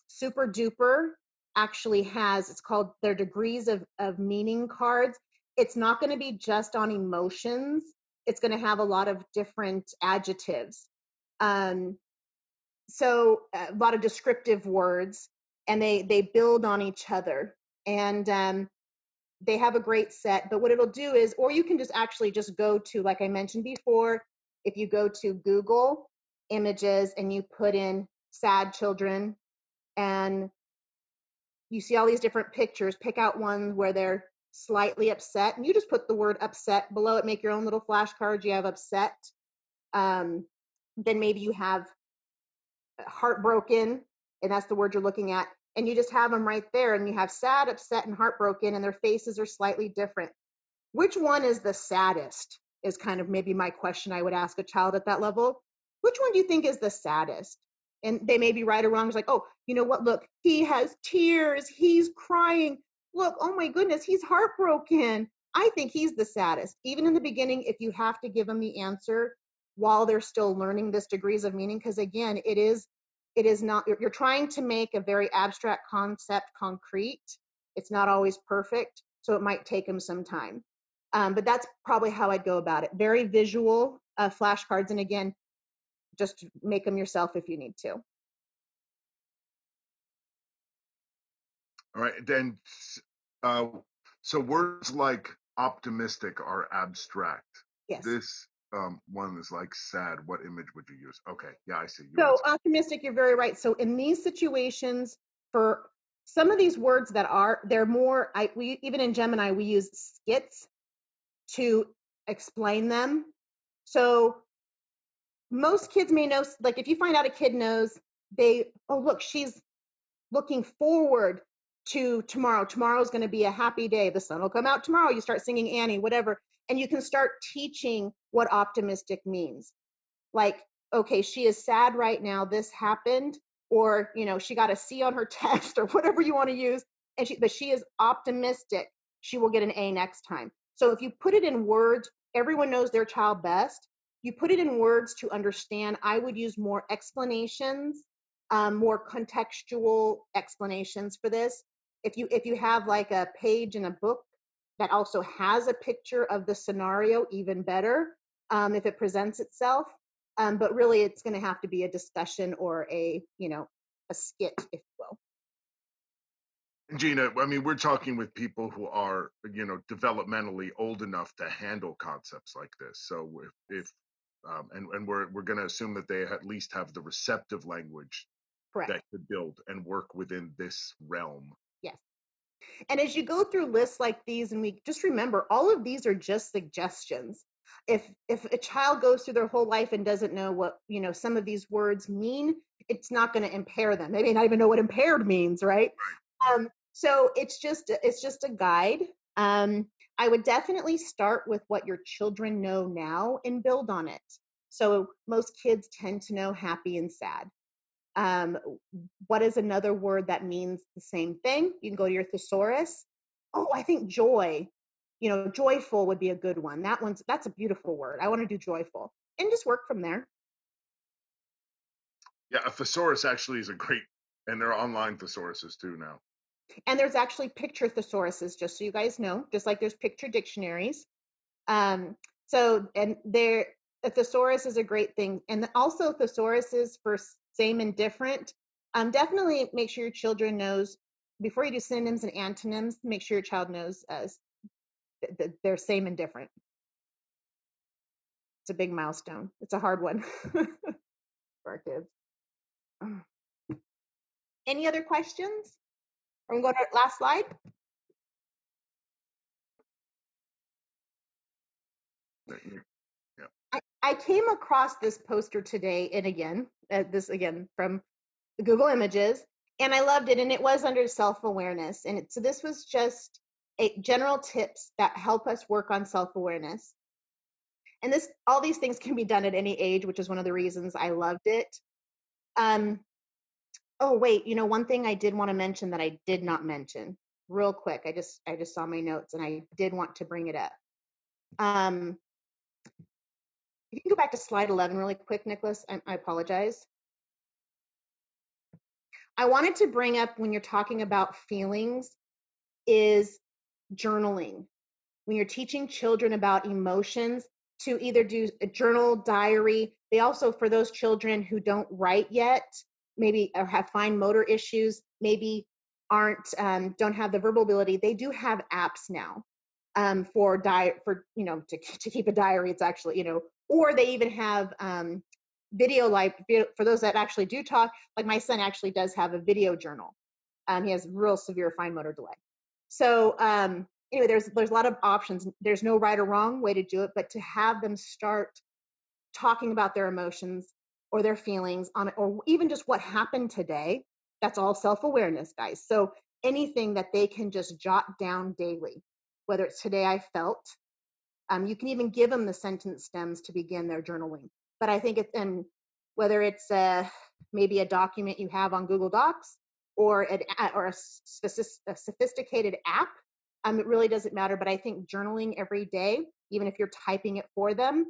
Super Duper actually has, it's called their degrees of meaning cards. It's not going to be just on emotions. It's going to have a lot of different adjectives. So a lot of descriptive words, and they build on each other. And they have a great set, but what it'll do is, or you can just actually just go to, like I mentioned before, if you go to Google Images and you put in sad children and you see all these different pictures, pick out one where they're slightly upset and you just put the word upset below it, make your own little flashcards. You have upset. Then maybe you have heartbroken, and that's the word you're looking at. And you just have them right there, and you have sad, upset, and heartbroken, and their faces are slightly different. Which one is the saddest is kind of maybe my question I would ask a child at that level. Which one do you think is the saddest? And they may be right or wrong. It's like, oh, you know what? Look, he has tears. He's crying. Look, oh my goodness, he's heartbroken. I think he's the saddest. Even in the beginning, if you have to give them the answer while they're still learning this degrees of meaning, because again, it is not, you're trying to make a very abstract concept concrete. It's not always perfect, so it might take them some time. But that's probably how I'd go about it. Very visual flashcards. And again, just make them yourself if you need to.
All right, then, so words like optimistic are abstract.
Yes.
This one is like sad. What image would you use? Okay, yeah, I see.
So optimistic, you're very right. So in these situations, for some of these words that they're more, we even in Gemini, we use skits to explain them. So most kids may know, like if you find out a kid knows, oh, look, she's looking forward to tomorrow. Tomorrow's going to be a happy day. The sun will come out tomorrow. You start singing Annie, whatever. And you can start teaching what optimistic means. Like, okay, she is sad right now. This happened. Or, she got a C on her test or whatever you want to use. But she is optimistic. She will get an A next time. So if you put it in words, everyone knows their child best. You put it in words to understand. I would use more explanations, more contextual explanations for this. If you have like a page in a book that also has a picture of the scenario, even better, if it presents itself. But really, it's going to have to be a discussion or a skit, if you will.
Gina, I mean, we're talking with people who are, developmentally old enough to handle concepts like this. So if we're going to assume that they at least have the receptive language
Correct.
that could build and work within this realm.
Yes. And as you go through lists like these, and we just remember, all of these are just suggestions. If a child goes through their whole life and doesn't know what some of these words mean, it's not going to impair them. They may not even know what impaired means, right? So it's just a guide. I would definitely start with what your children know now and build on it. So most kids tend to know happy and sad. What is another word that means the same thing? You can go to your thesaurus. Oh, I think joy. joyful would be a good one. That's a beautiful word. I want to do joyful, and just work from there.
Yeah, a thesaurus actually is a great, and there are online thesauruses too now.
And there's actually picture thesauruses, just so you guys know, just like there's picture dictionaries. So, and a thesaurus is a great thing. And also thesauruses for same and different. Definitely make sure your children knows, before you do synonyms and antonyms, make sure your child knows they're same and different. It's a big milestone. It's a hard one for our kids. Any other questions? I'm going to go to last slide.
Yeah.
I came across this poster today, and again, this again from Google Images, and I loved it. And it was under self-awareness, and so this was just general tips that help us work on self-awareness. And all these things can be done at any age, which is one of the reasons I loved it. Oh wait, one thing I did want to mention that I did not mention real quick. I just saw my notes, and I did want to bring it up. If you can go back to slide 11 really quick, Nicholas, I apologize. I wanted to bring up, when you're talking about feelings, is journaling. When you're teaching children about emotions, to either do a journal, diary. They also, for those children who don't write yet, maybe or have fine motor issues, maybe don't have the verbal ability, they do have apps now to keep a diary. It's actually, or they even have video for those that actually do talk. Like my son actually does have a video journal. He has real severe fine motor delay. So anyway, there's a lot of options. There's no right or wrong way to do it, but to have them start talking about their emotions or their feelings or even just what happened today, that's all self-awareness, guys. So anything that they can just jot down daily, whether it's today I felt, you can even give them the sentence stems to begin their journaling. But I think whether it's maybe a document you have on Google Docs or a sophisticated app, it really doesn't matter. But I think journaling every day, even if you're typing it for them,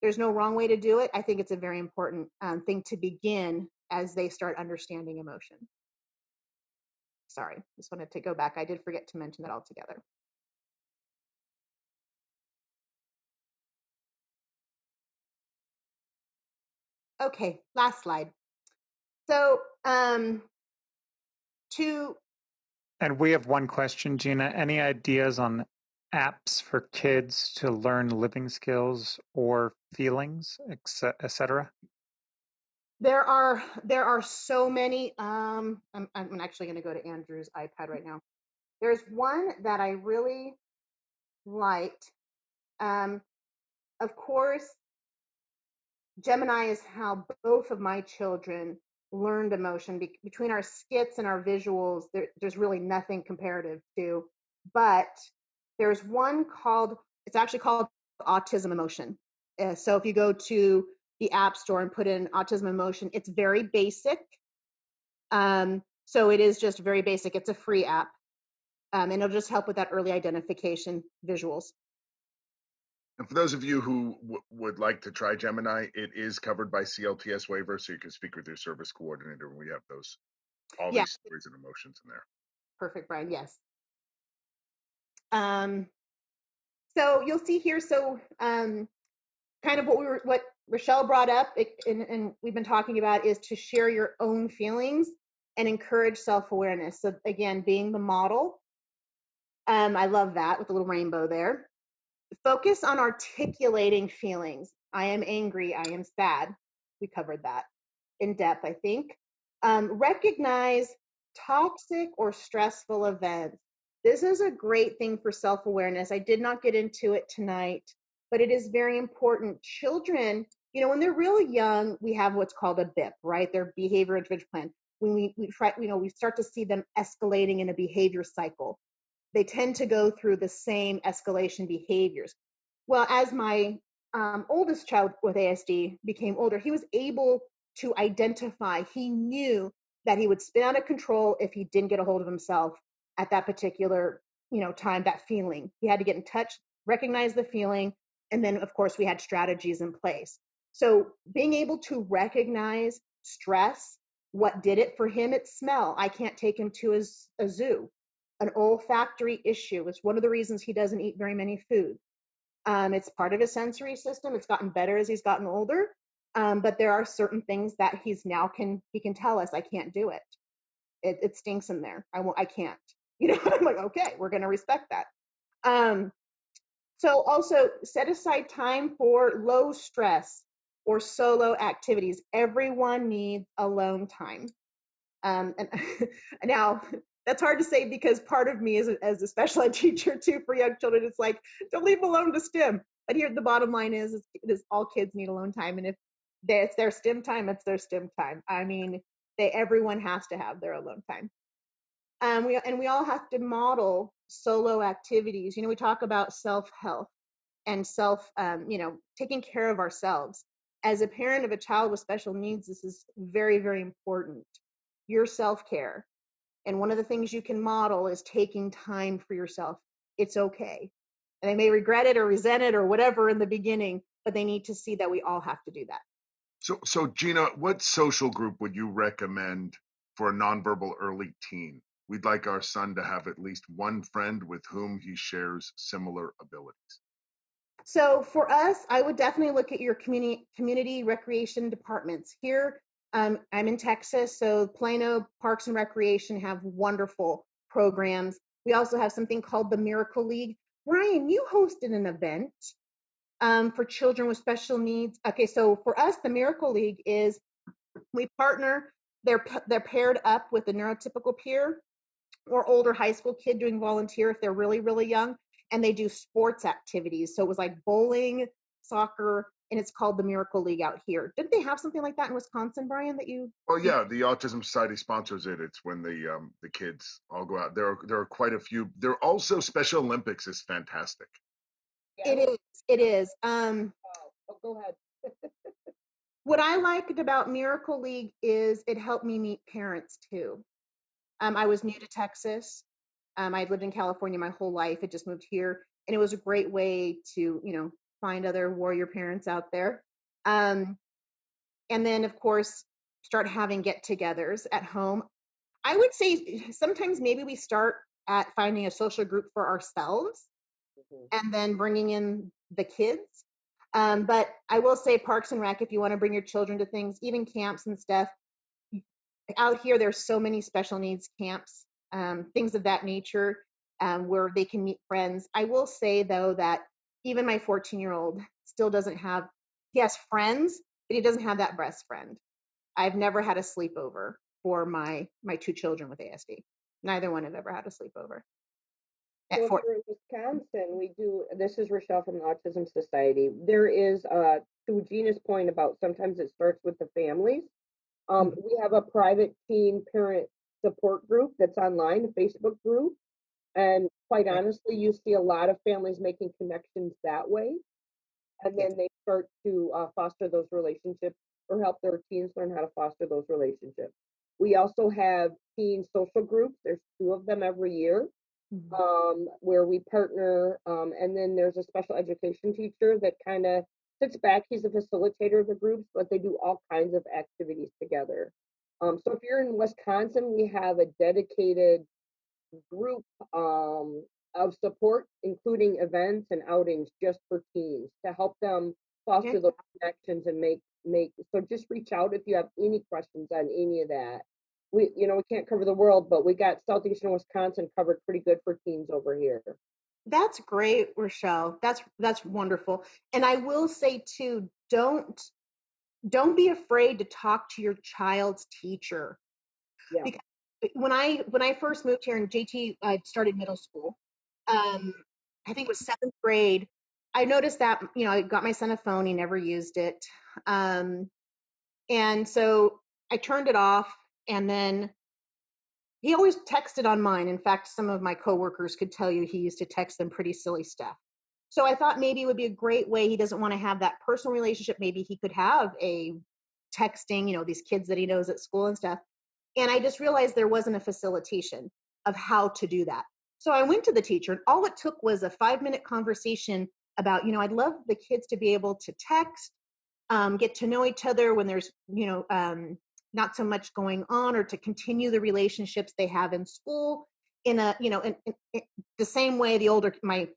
there's no wrong way to do it. I think it's a very important thing to begin as they start understanding emotion. Sorry, just wanted to go back. I did forget to mention that altogether. Okay, last slide. So
and we have one question, Gina. Any ideas on apps for kids to learn living skills or feelings, etc.?
There are so many. I'm actually going to go to Andrew's iPad right now. There's one that I really liked. Of course, Gemiini is how both of my children learned emotion. Between our skits and our visuals, there's really nothing comparative to. But there's one it's actually called Autism Emotion. So if you go to the App Store and put in Autism Emotion, it's very basic. So it is just very basic. It's a free app. And it'll just help with that early identification visuals.
And for those of you who would like to try Gemiini, it is covered by CLTS waiver, so you can speak with your service coordinator. We have all these stories and emotions in there.
Perfect, Brian. Yes. So you'll see here. So kind of what Rechelle brought up, and we've been talking about, is to share your own feelings and encourage self-awareness. So again, being the model. I love that with the little rainbow there. Focus on articulating feelings. I am angry. I am sad. We covered that in depth, I think. Recognize toxic or stressful events. This is a great thing for self-awareness. I did not get into it tonight, but it is very important. Children, when they're really young, we have what's called a BIP, right? Their behavior intervention plan. When we try, we start to see them escalating in a behavior cycle. They tend to go through the same escalation behaviors. Well, as my oldest child with ASD became older, he was able to identify. He knew that he would spin out of control if he didn't get a hold of himself at that particular time, that feeling. He had to get in touch, recognize the feeling, and then of course we had strategies in place. So being able to recognize stress, what did it for him? It's smell. I can't take him to a zoo. An olfactory issue is one of the reasons he doesn't eat very many foods. It's part of his sensory system. It's gotten better as he's gotten older. But there are certain things that he can tell us, I can't do it. It stinks in there. I can't. I'm like, okay, we're going to respect that. So also set aside time for low stress or solo activities. Everyone needs alone time. And now that's hard to say because part of me as a special ed teacher too for young children, it's like, don't leave them alone to STEM. But here the bottom line is all kids need alone time. And if it's their STEM time, it's their STEM time. I mean, everyone has to have their alone time. We all have to model solo activities. We talk about self-help and taking care of ourselves. As a parent of a child with special needs, this is very, very important. Your self-care. And one of the things you can model is taking time for yourself. It's okay. And they may regret it or resent it or whatever in the beginning, but they need to see that we all have to do that.
So Gina, what social group would you recommend for a nonverbal early teen? We'd like our son to have at least one friend with whom he shares similar abilities.
So for us, I would definitely look at your community recreation departments. Here, I'm in Texas, so Plano Parks and Recreation have wonderful programs. We also have something called the Miracle League. Brian, you hosted an event for children with special needs. Okay, so for us, the Miracle League is we partner. They're paired up with a neurotypical peer or older high school kid doing volunteer if they're really, really young, and they do sports activities. So it was like bowling, soccer, and it's called the Miracle League out here. Didn't they have something like that in Wisconsin, Brian, that you?
Oh yeah, the Autism Society sponsors it. It's when the kids all go out. There are quite a few. There are also Special Olympics is fantastic.
It is. It is.
Go ahead.
What I liked about Miracle League is it helped me meet parents too. I was new to Texas. I'd lived in California my whole life. I just moved here, and it was a great way to find other warrior parents out there. And then, of course, start having get-togethers at home. I would say sometimes maybe we start at finding a social group for ourselves and then bringing in the kids. But I will say Parks and Rec, if you want to bring your children to things, even camps and stuff, out here there's so many special needs camps, things of that nature, where they can meet friends. I will say though that even my 14-year-old still doesn't have, he has friends, but he doesn't have that best friend. I've never had a sleepover for my two children with ASD. Neither one have ever had a sleepover.
So if you're in Wisconsin, we do, this is Rechelle from the Autism Society. There is, to Gina's point about sometimes it starts with the families. We have a private teen parent support group that's online, a Facebook group. And quite honestly, you see a lot of families making connections that way. And then they start to foster those relationships or help their teens learn how to foster those relationships. We also have teen social groups. There's 2 of them every year. Where we partner, and then there's a special education teacher that kind of sits back. He's a facilitator of the groups, but they do all kinds of activities together. So if you're in Wisconsin, we have a dedicated group of support, including events and outings just for teens to help them foster those connections and make. So just reach out if you have any questions on any of that. We can't cover the world, but we got southeastern Wisconsin covered pretty good for teens over here.
That's great, Rechelle. That's wonderful. And I will say too, don't be afraid to talk to your child's teacher.
Yeah.
Because when I first moved here in JT, I started middle school. I think it was 7th grade. I noticed that I got my son a phone. He never used it, and so I turned it off. And then he always texted on mine. In fact, some of my coworkers could tell you he used to text them pretty silly stuff. So I thought maybe it would be a great way. He doesn't want to have that personal relationship. Maybe he could have a texting, these kids that he knows at school and stuff. And I just realized there wasn't a facilitation of how to do that. So I went to the teacher, and all it took was a 5-minute conversation about, I'd love the kids to be able to text, get to know each other when there's, not so much going on, or to continue the relationships they have in school in a, in the same way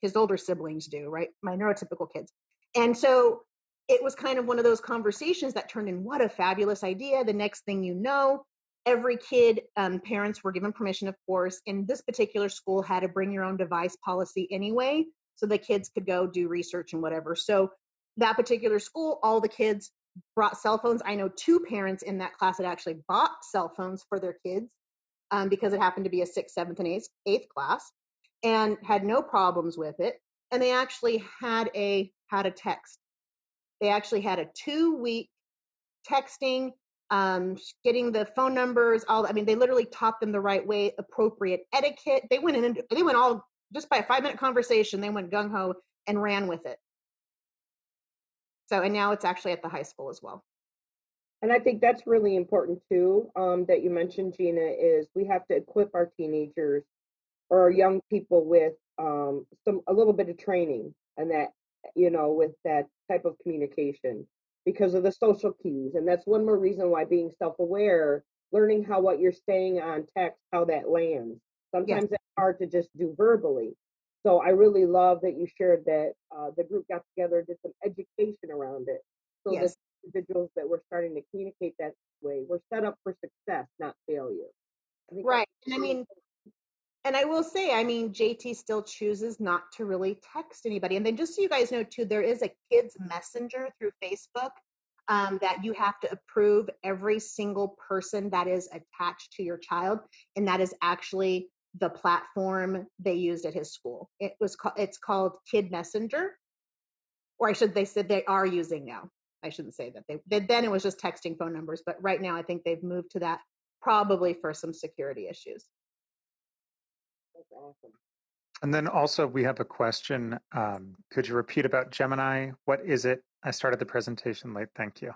his older siblings do, right? My neurotypical kids. And so it was kind of one of those conversations that turned in, what a fabulous idea. The next thing you know, every kid, parents were given permission, of course, and this particular school had a bring your own device policy anyway, so the kids could go do research and whatever. So that particular school, all the kids brought cell phones. I know 2 parents in that class that actually bought cell phones for their kids, because it happened to be a 6th, 7th, and 8th class, and had no problems with it. And they actually had how to text. They actually had a 2-week texting, getting the phone numbers, they literally taught them the right way, appropriate etiquette. They went all just by a 5-minute conversation, they went gung ho and ran with it. So, and now it's actually at the high school as well.
And I think that's really important too, that you mentioned, Gina, is we have to equip our teenagers or our young people with a little bit of training, and that, with that type of communication, because of the social cues. And that's one more reason why being self-aware, learning how what you're saying on text, how that lands. Sometimes
Yes.
it's hard to just do verbally. So I really love that you shared that the group got together and did some education around it, so that
Yes.
individuals that were starting to communicate that way were set up for success, not failure. I think that's
Right. And I will say, JT still chooses not to really text anybody. And then just so you guys know too, there is a kids messenger through Facebook, that you have to approve every single person that is attached to your child. And that is actually the platform they used at his school. It's called Kid Messenger, or they said they are using now. I shouldn't say that then it was just texting phone numbers, but right now I think they've moved to that, probably for some security issues.
awesome.
And then also we have a question. Could you repeat about Gemini? What is it? I started the presentation late. Thank you.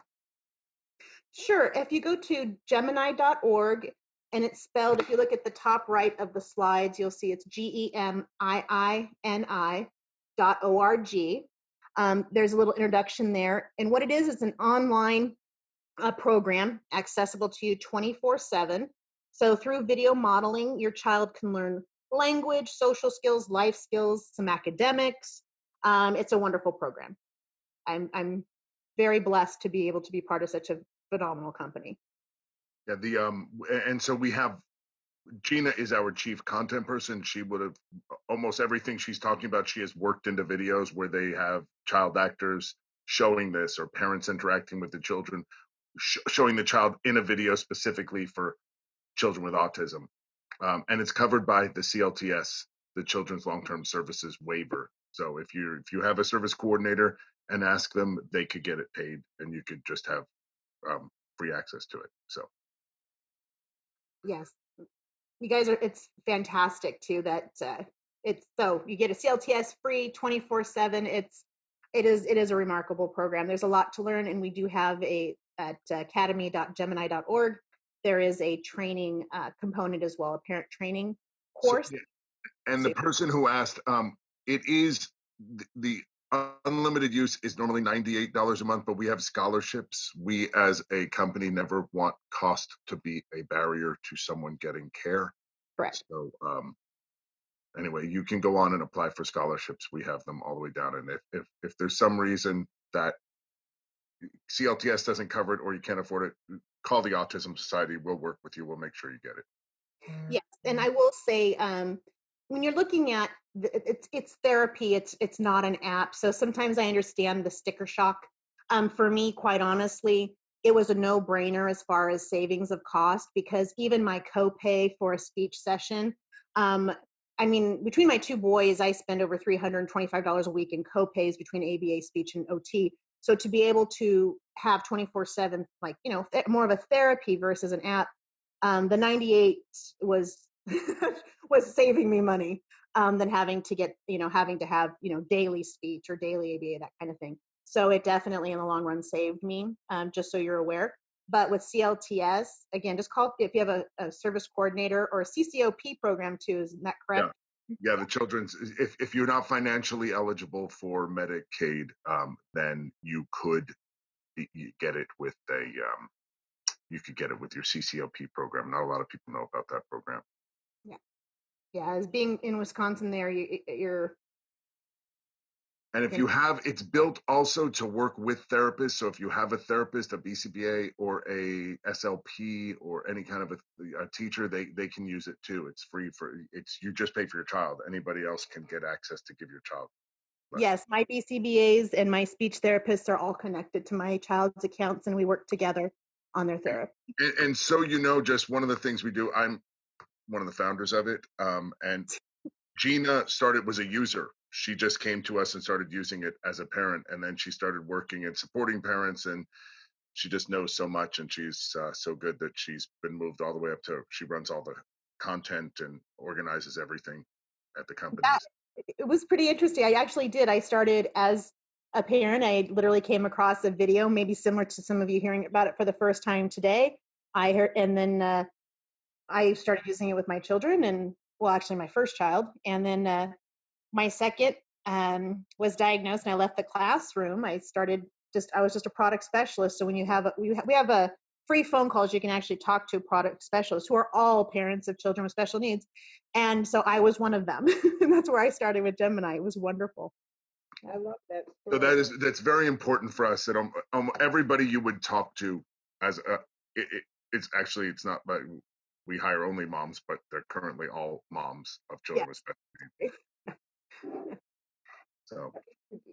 Sure. If you go to Gemini.org, and it's spelled, if you look at the top right of the slides, you'll see it's GEMIINI.org. There's a little introduction there. And what it is an online program accessible to you 24/7. So through video modeling, your child can learn language, social skills, life skills, some academics. It's a wonderful program. I'm very blessed to be able to be part of such a phenomenal company.
Yeah, and so we have Gina is our chief content person. She would have almost everything she's talking about. She has worked into videos where they have child actors showing this, or parents interacting with the children, showing the child in a video specifically for children with autism. And it's covered by the CLTS, the Children's Long-Term Services Waiver. So if you have a service coordinator and ask them, they could get it paid, and you could just have free access to it. So
Yes, you guys it's fantastic too that it's, so you get a CLTS free 24/7. It is a remarkable program. There's a lot to learn, and we do have at academy.gemini.org, there is a training component as well, a parent training course.
yeah. And the person who asked, it is the unlimited use is normally $98 a month, but we have scholarships. We, as a company, never want cost to be a barrier to someone getting care.
Correct.
So, anyway, you can go on and apply for scholarships. We have them all the way down. And if there's some reason that CLTS doesn't cover it or you can't afford it, call the Autism Society. We'll work with you. We'll make sure you get it.
Yes, and I will say, when you're looking at it's therapy, it's not an app. So sometimes I understand the sticker shock. For me, quite honestly, it was a no-brainer as far as savings of cost, because even my copay for a speech session, between my 2 boys, I spend over $325 a week in copays between ABA speech and OT. So to be able to have 24/7, more of a therapy versus an app, the 98 was was saving me money, than having to have daily speech or daily ABA, that kind of thing. So it definitely in the long run saved me, just so you're aware. But with CLTS, again, just call if you have a service coordinator, or a CCOP program too. Isn't that correct?
Yeah, the children's, if you're not financially eligible for Medicaid, then you could get it with you could get it with your CCOP program. Not a lot of people know about that program.
Yeah, as being in Wisconsin there, you're
And if you have, it's built also to work with therapists. So if you have a therapist, a BCBA or a SLP or any kind of a teacher, they can use it too. It's free you just pay for your child. Anybody else can get access to give your child.
Yes, my BCBAs and my speech therapists are all connected to my child's accounts, and we work together on their therapy.
And so, you know, just one of the things we do, I'm one of the founders of it. And Gina was a user. She just came to us and started using it as a parent. And then she started working and supporting parents. And she just knows so much. And she's so good that she's been moved all the way up to, she runs all the content and organizes everything at the companies.
It was pretty interesting. I started as a parent. I literally came across a video, maybe similar to some of you hearing about it for the first time today. And then I started using it with my children, and well, actually my first child. And then my second was diagnosed, and I left the classroom. I was just a product specialist. So when we have a free phone calls, you can actually talk to product specialists who are all parents of children with special needs. And so I was one of them. And that's where I started with Gemiini. It was wonderful.
I love that
So
story.
that's very important for us that everybody you would talk to as it's not, but we hire only moms, but they're currently all moms of children with special needs. So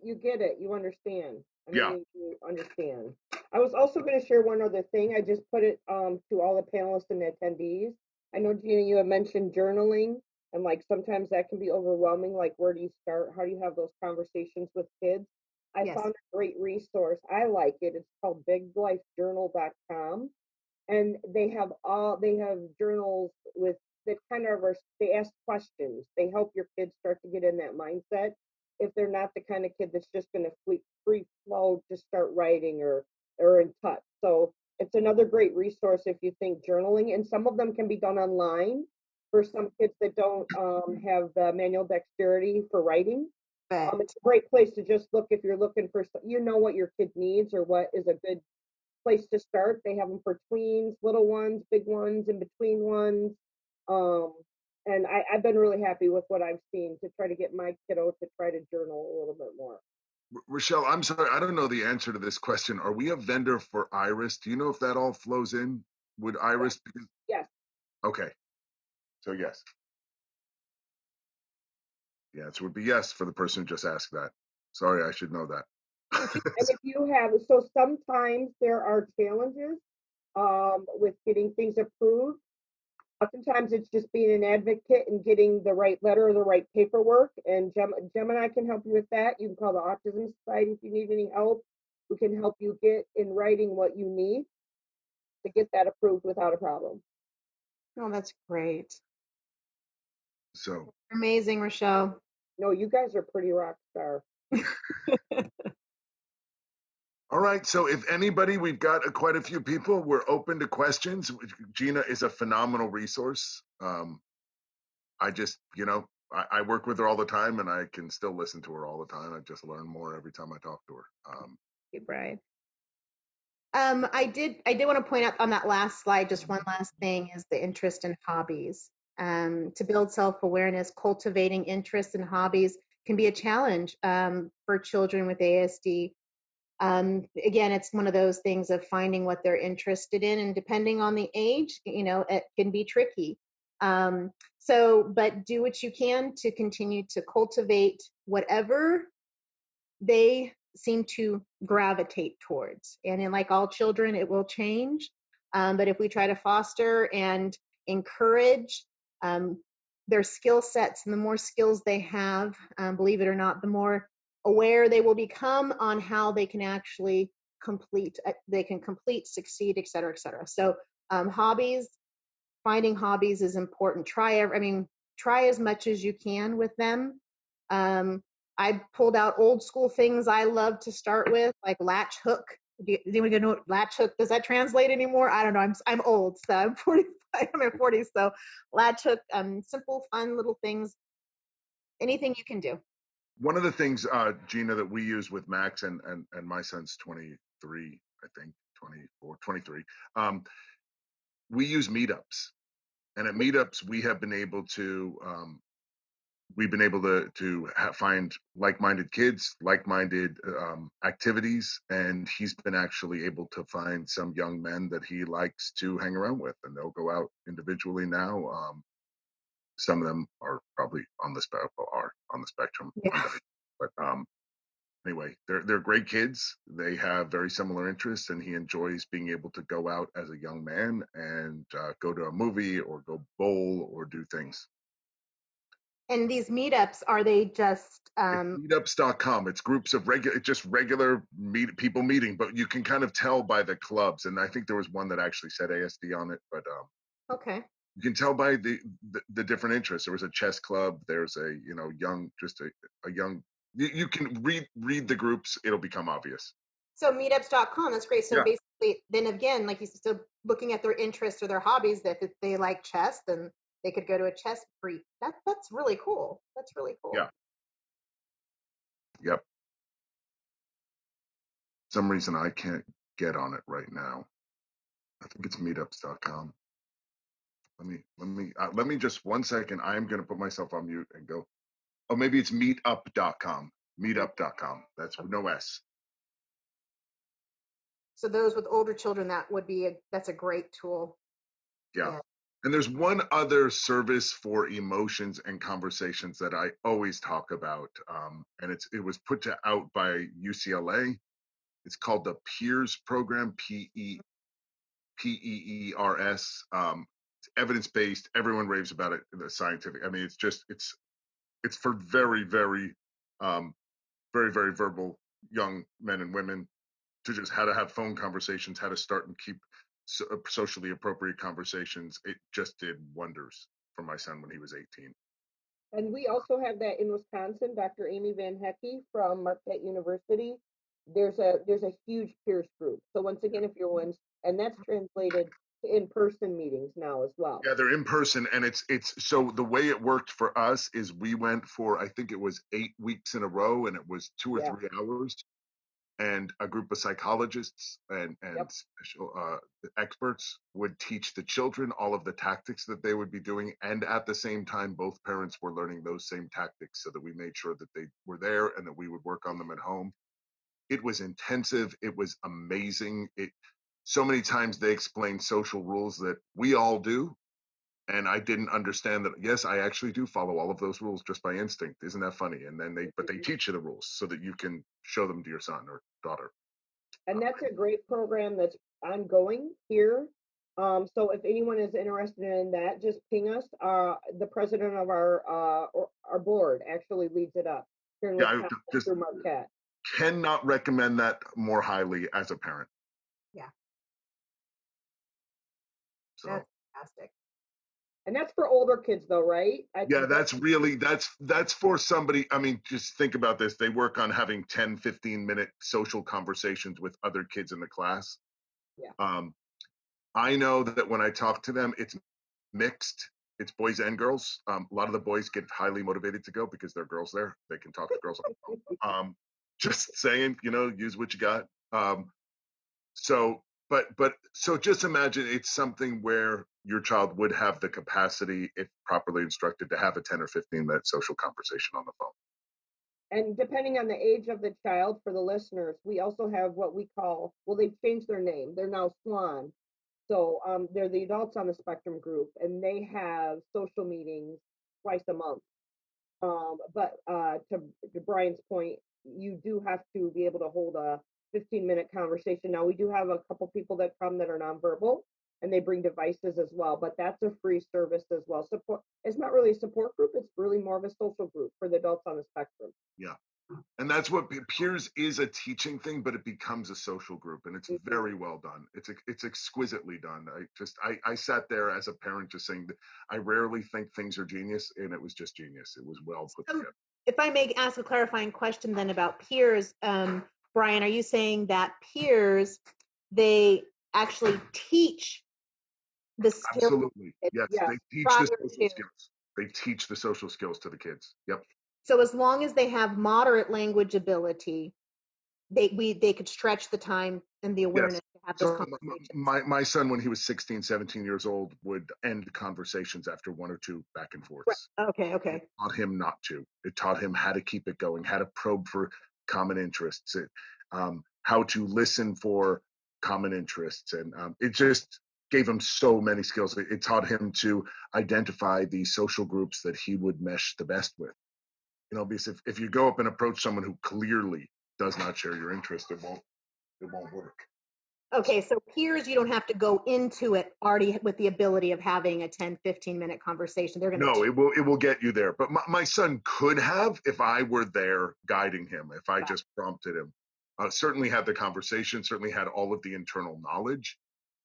You get it. You understand.
Yeah.
You understand. I was also going to share one other thing. I just put it to all the panelists and the attendees. I know, Gina, you have mentioned journaling, and like sometimes that can be overwhelming. Like, where do you start? How do you have those conversations with kids? I
Yes.
found a great resource. I like it. It's called biglifejournal.com, and they have journals with that kind of they ask questions. They help your kids start to get in that mindset if they're not the kind of kid that's just going to free flow to start writing or in touch. So it's another great resource if you think journaling, and some of them can be done online for some kids that don't have the manual dexterity for writing. It's a great place to just look if you're looking for, you know, what your kid needs or what is a good place to start. They have them for tweens, little ones, big ones, in between ones. And I've been really happy with what I've seen to try to get my kiddo to try to journal a little bit more.
Rechelle, I'm sorry, I don't know the answer to this question. Are we a vendor for Iris? Do you know if that all flows in? Would Iris?
Yes.
Okay. So yes. The answer would be yes for the person who just asked that. Sorry, I should know that.
And if you have, so sometimes there are challenges with getting things approved. Oftentimes it's just being an advocate and getting the right letter or the right paperwork. And Gemiini can help you with that. You can call the Autism Society if you need any help. We can help you get in writing what you need to get that approved without a problem.
Oh, that's great.
So
amazing, Rechelle.
No, you guys are pretty rock star.
All right. So if anybody, we've got quite a few people. We're open to questions. Gina is a phenomenal resource. I just, I work with her all the time, and I can still listen to her all the time. I just learn more every time I talk to her.
Hey, Brian. I did want to point out on that last slide, just one last thing is the interest in hobbies. To build self-awareness, cultivating interests and hobbies can be a challenge for children with ASD. Again, it's one of those things of finding what they're interested in, and depending on the age, it can be tricky. But do what you can to continue to cultivate whatever they seem to gravitate towards. And in like all children, it will change. But if we try to foster and encourage their skill sets, and the more skills they have, believe it or not, the more aware they will become on how they can actually complete, succeed, et cetera, et cetera. So finding hobbies is important. Try as much as you can with them. I pulled out old school things I love to start with, like latch hook. Do anyone know what latch hook? Does that translate anymore? I don't know. I'm old, so I'm 45. I'm in 40s, so latch hook. Simple, fun little things Anything you can do.
One of the things, Gina, that we use with Max and my son's 23, I think 24, 23. We use meetups, and at meetups we have been able to find like-minded kids, like-minded activities, and he's been actually able to find some young men that he likes to hang around with, and they'll go out individually now. Some of them are probably on the spectrum,
Yeah.
but anyway, they're great kids. They have very similar interests, and he enjoys being able to go out as a young man and go to a movie or go bowl or do things.
And these meetups, are they just
Meetups.com. It's groups of regular people meeting, but you can kind of tell by the clubs. And I think there was one that actually said ASD on it, but
okay.
you can tell by the different interests. There was a chess club. There's a young, just a young. You can read the groups. It'll become obvious.
So meetups.com, that's great. So
Yeah.
basically, then again, like you said, so looking at their interests or their hobbies, that if they like chess, then they could go to a chess brief. That's really cool. That's really cool.
Yeah. Yep. For some reason I can't get on it right now. I think it's meetups.com. Let me just 1 second. I am going to put myself on mute and go. Oh, maybe it's meetup.com. Meetup.com. That's no S.
So those with older children, that's a great tool.
Yeah. And there's one other service for emotions and conversations that I always talk about, and it was put out by UCLA. It's called the PEERS program, PEERS. It's evidence-based. Everyone raves about it. The scientific. I mean, it's for very, very, very, very verbal young men and women to just how to have phone conversations, how to start and keep socially appropriate conversations. It just did wonders for my son when he was 18.
And we also have that in Wisconsin. Dr. Amy Van Hecke from Marquette University. There's a huge peers group. So once again, if you're one, and that's translated to in-person meetings now as well.
Yeah, they're in person, and it's so the way it worked for us is we went for, I think it was 8 weeks in a row, and it was 2 or 3 hours, and a group of psychologists and special experts would teach the children all of the tactics that they would be doing, and at the same time both parents were learning those same tactics, so that we made sure that they were there and that we would work on them at home. It was intensive. It was amazing. So many times they explained social rules that we all do, and I didn't understand that. Yes, I actually do follow all of those rules just by instinct. Isn't that funny? And then they teach you the rules so that you can show them to your son or daughter.
And that's a great program that's ongoing here. So if anyone is interested in that, just ping us. The president of our board actually leads it up here in Wisconsin through Marquette.
Cannot recommend that more highly as a parent.
Yeah.
So
that's fantastic.
And that's for older kids though, right?
Yeah, that's for somebody. I mean, just think about this. They work on having 10, 15-minute social conversations with other kids in the class.
Yeah.
I know that when I talk to them, it's mixed. It's boys and girls. A lot of the boys get highly motivated to go because there are girls there. They can talk to girls on the phone. Just saying, use what you got. So just imagine it's something where your child would have the capacity, if properly instructed, to have a 10 or 15-minute social conversation on the phone.
And depending on the age of the child, for the listeners, we also have what we call, well, they've changed their name. They're now SWAN. So they're the Adults on the Spectrum group, and they have social meetings twice a month. But to Brian's point, you do have to be able to hold a 15-minute conversation. Now, we do have a couple people that come that are nonverbal, and they bring devices as well, but that's a free service as well. Support. It's not really a support group. It's really more of a social group for the adults on the spectrum.
Yeah. And that's what PEERS is, a teaching thing, but it becomes a social group, and it's very well done. It's exquisitely done. I sat there as a parent just saying that I rarely think things are genius, and it was just genius. It was well put together.
If I may ask a clarifying question then about PEERS, Brian, are you saying that PEERS, they actually teach the skills?
Absolutely. Yes, they teach the social skills. They teach the social skills to the kids. Yep.
So as long as they have moderate language ability, they could stretch the time and the awareness to have this
So
conversation.
my son, when he was 16, 17 years old, would end conversations after one or two back and forths.
Right. Okay.
It
Okay.
taught him not to. It taught him how to keep it going, how to probe for common interests, how to listen for common interests. And it just gave him so many skills. It taught him to identify the social groups that he would mesh the best with. You know, because if you go up and approach someone who clearly does not share your interest, it won't work.
Okay, so peers, you don't have to go into it already with the ability of having a 10, 15-minute conversation. They're going to.
No, it will get you there. But my son could have, if I were there guiding him, if I just prompted him. Certainly had the conversation, certainly had all of the internal knowledge.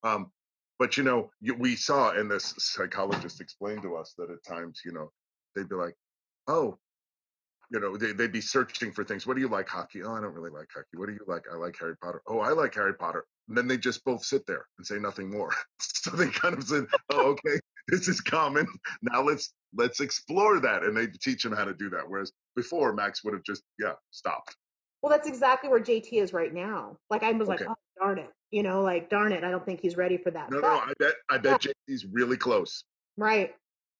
But you know, we saw, and this psychologist explained to us that at times, you know, they'd be like, "Oh, you know, they'd be searching for things. What do you like? Hockey? Oh, I don't really like hockey. What do you like? I like Harry Potter. Oh, I like Harry Potter." And then they just both sit there and say nothing more. So they kind of said, "Oh, okay, this is common. Now let's explore that." And they teach him how to do that. Whereas before, Max would have just stopped.
Well, that's exactly where JT is right now. Like I was like,
Okay.
oh darn it, you know, like darn it, I don't think he's ready for that.
No,
But
I bet JT's really close.
right.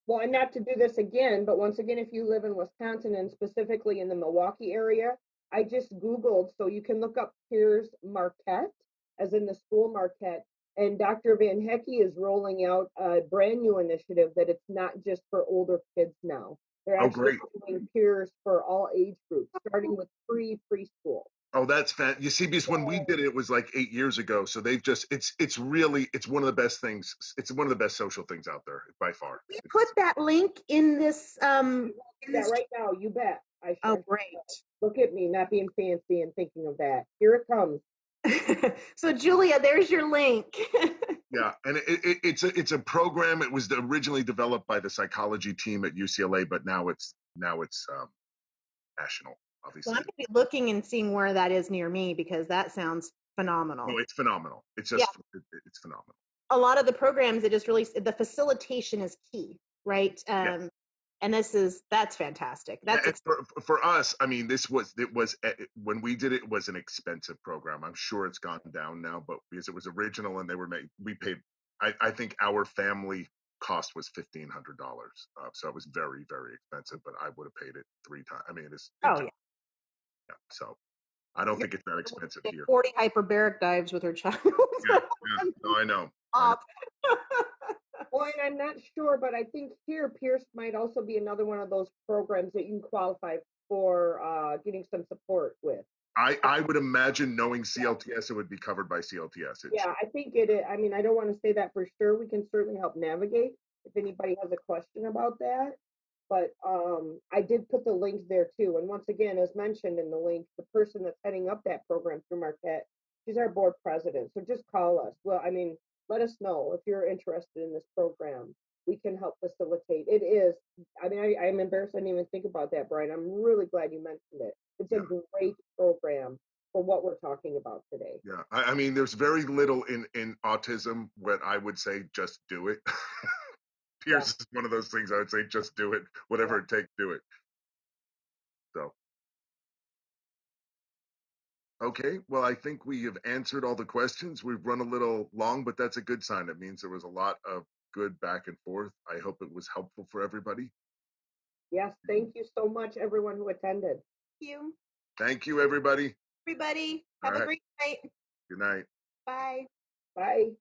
Well, and not to do this again, but once again, if you live in Wisconsin and specifically in the Milwaukee area, I just Googled, so you can look up Piers Marquette, as in the school Marquette, and Dr. Van Hecke is rolling out a brand new initiative that it's not just for older kids now. They're
Oh,
actually
great.
doing peers for all age groups, starting with preschool.
Oh, that's you see, because when we did it, it was like 8 years ago. So they've just it's really it's one of the best things. It's one of the best social things out there by far.
We put that link in this
That right now, you bet.
Oh great.
Look at me, not being fancy and thinking of that. Here it comes.
So Julia, there's your link.
Yeah, and it's a program. It was originally developed by the psychology team at UCLA, but now it's national. Obviously,
Well, I'm going to be looking and seeing where that is near me because that sounds phenomenal.
no, it's phenomenal. It's just it's phenomenal.
A lot of the programs, it just really the facilitation is key, right? And that's fantastic. That's
for us. I mean, it was when we did it, it was an expensive program. I'm sure it's gone down now, but because it was original and they were made, we paid. I think our family cost was $1,500, so it was very, very expensive. But I would have paid it 3 times. I mean, yeah. So I don't think it's that expensive here.
40 hyperbaric dives with her child.
Yeah, no, I know.
Well, and I'm not sure, but I think here Pierce might also be another one of those programs that you qualify for getting some support with.
I would imagine, knowing CLTS, it would be covered by CLTS.
Yeah, I think it is. I mean, I don't want to say that for sure. We can certainly help navigate if anybody has a question about that. But I did put the link there too. And once again, as mentioned in the link, the person that's heading up that program through Marquette, she's our board president. So just call us. Well, I mean, let us know if you're interested in this program. We can help facilitate. It is, I mean, I'm embarrassed I didn't even think about that, Brian. I'm really glad you mentioned it. It's a great program for what we're talking about today.
Yeah, I mean, there's very little in autism, but I would say just do it. Pierce is one of those things I would say just do it, whatever it takes, do it. So, okay, well, I think we have answered all the questions. We've run a little long, but that's a good sign. It means there was a lot of good back and forth. I hope it was helpful for everybody.
Yes, thank you so much, everyone who attended.
Thank you.
Thank you, everybody.
Everybody, have a great night.
Good night.
Bye.
Bye.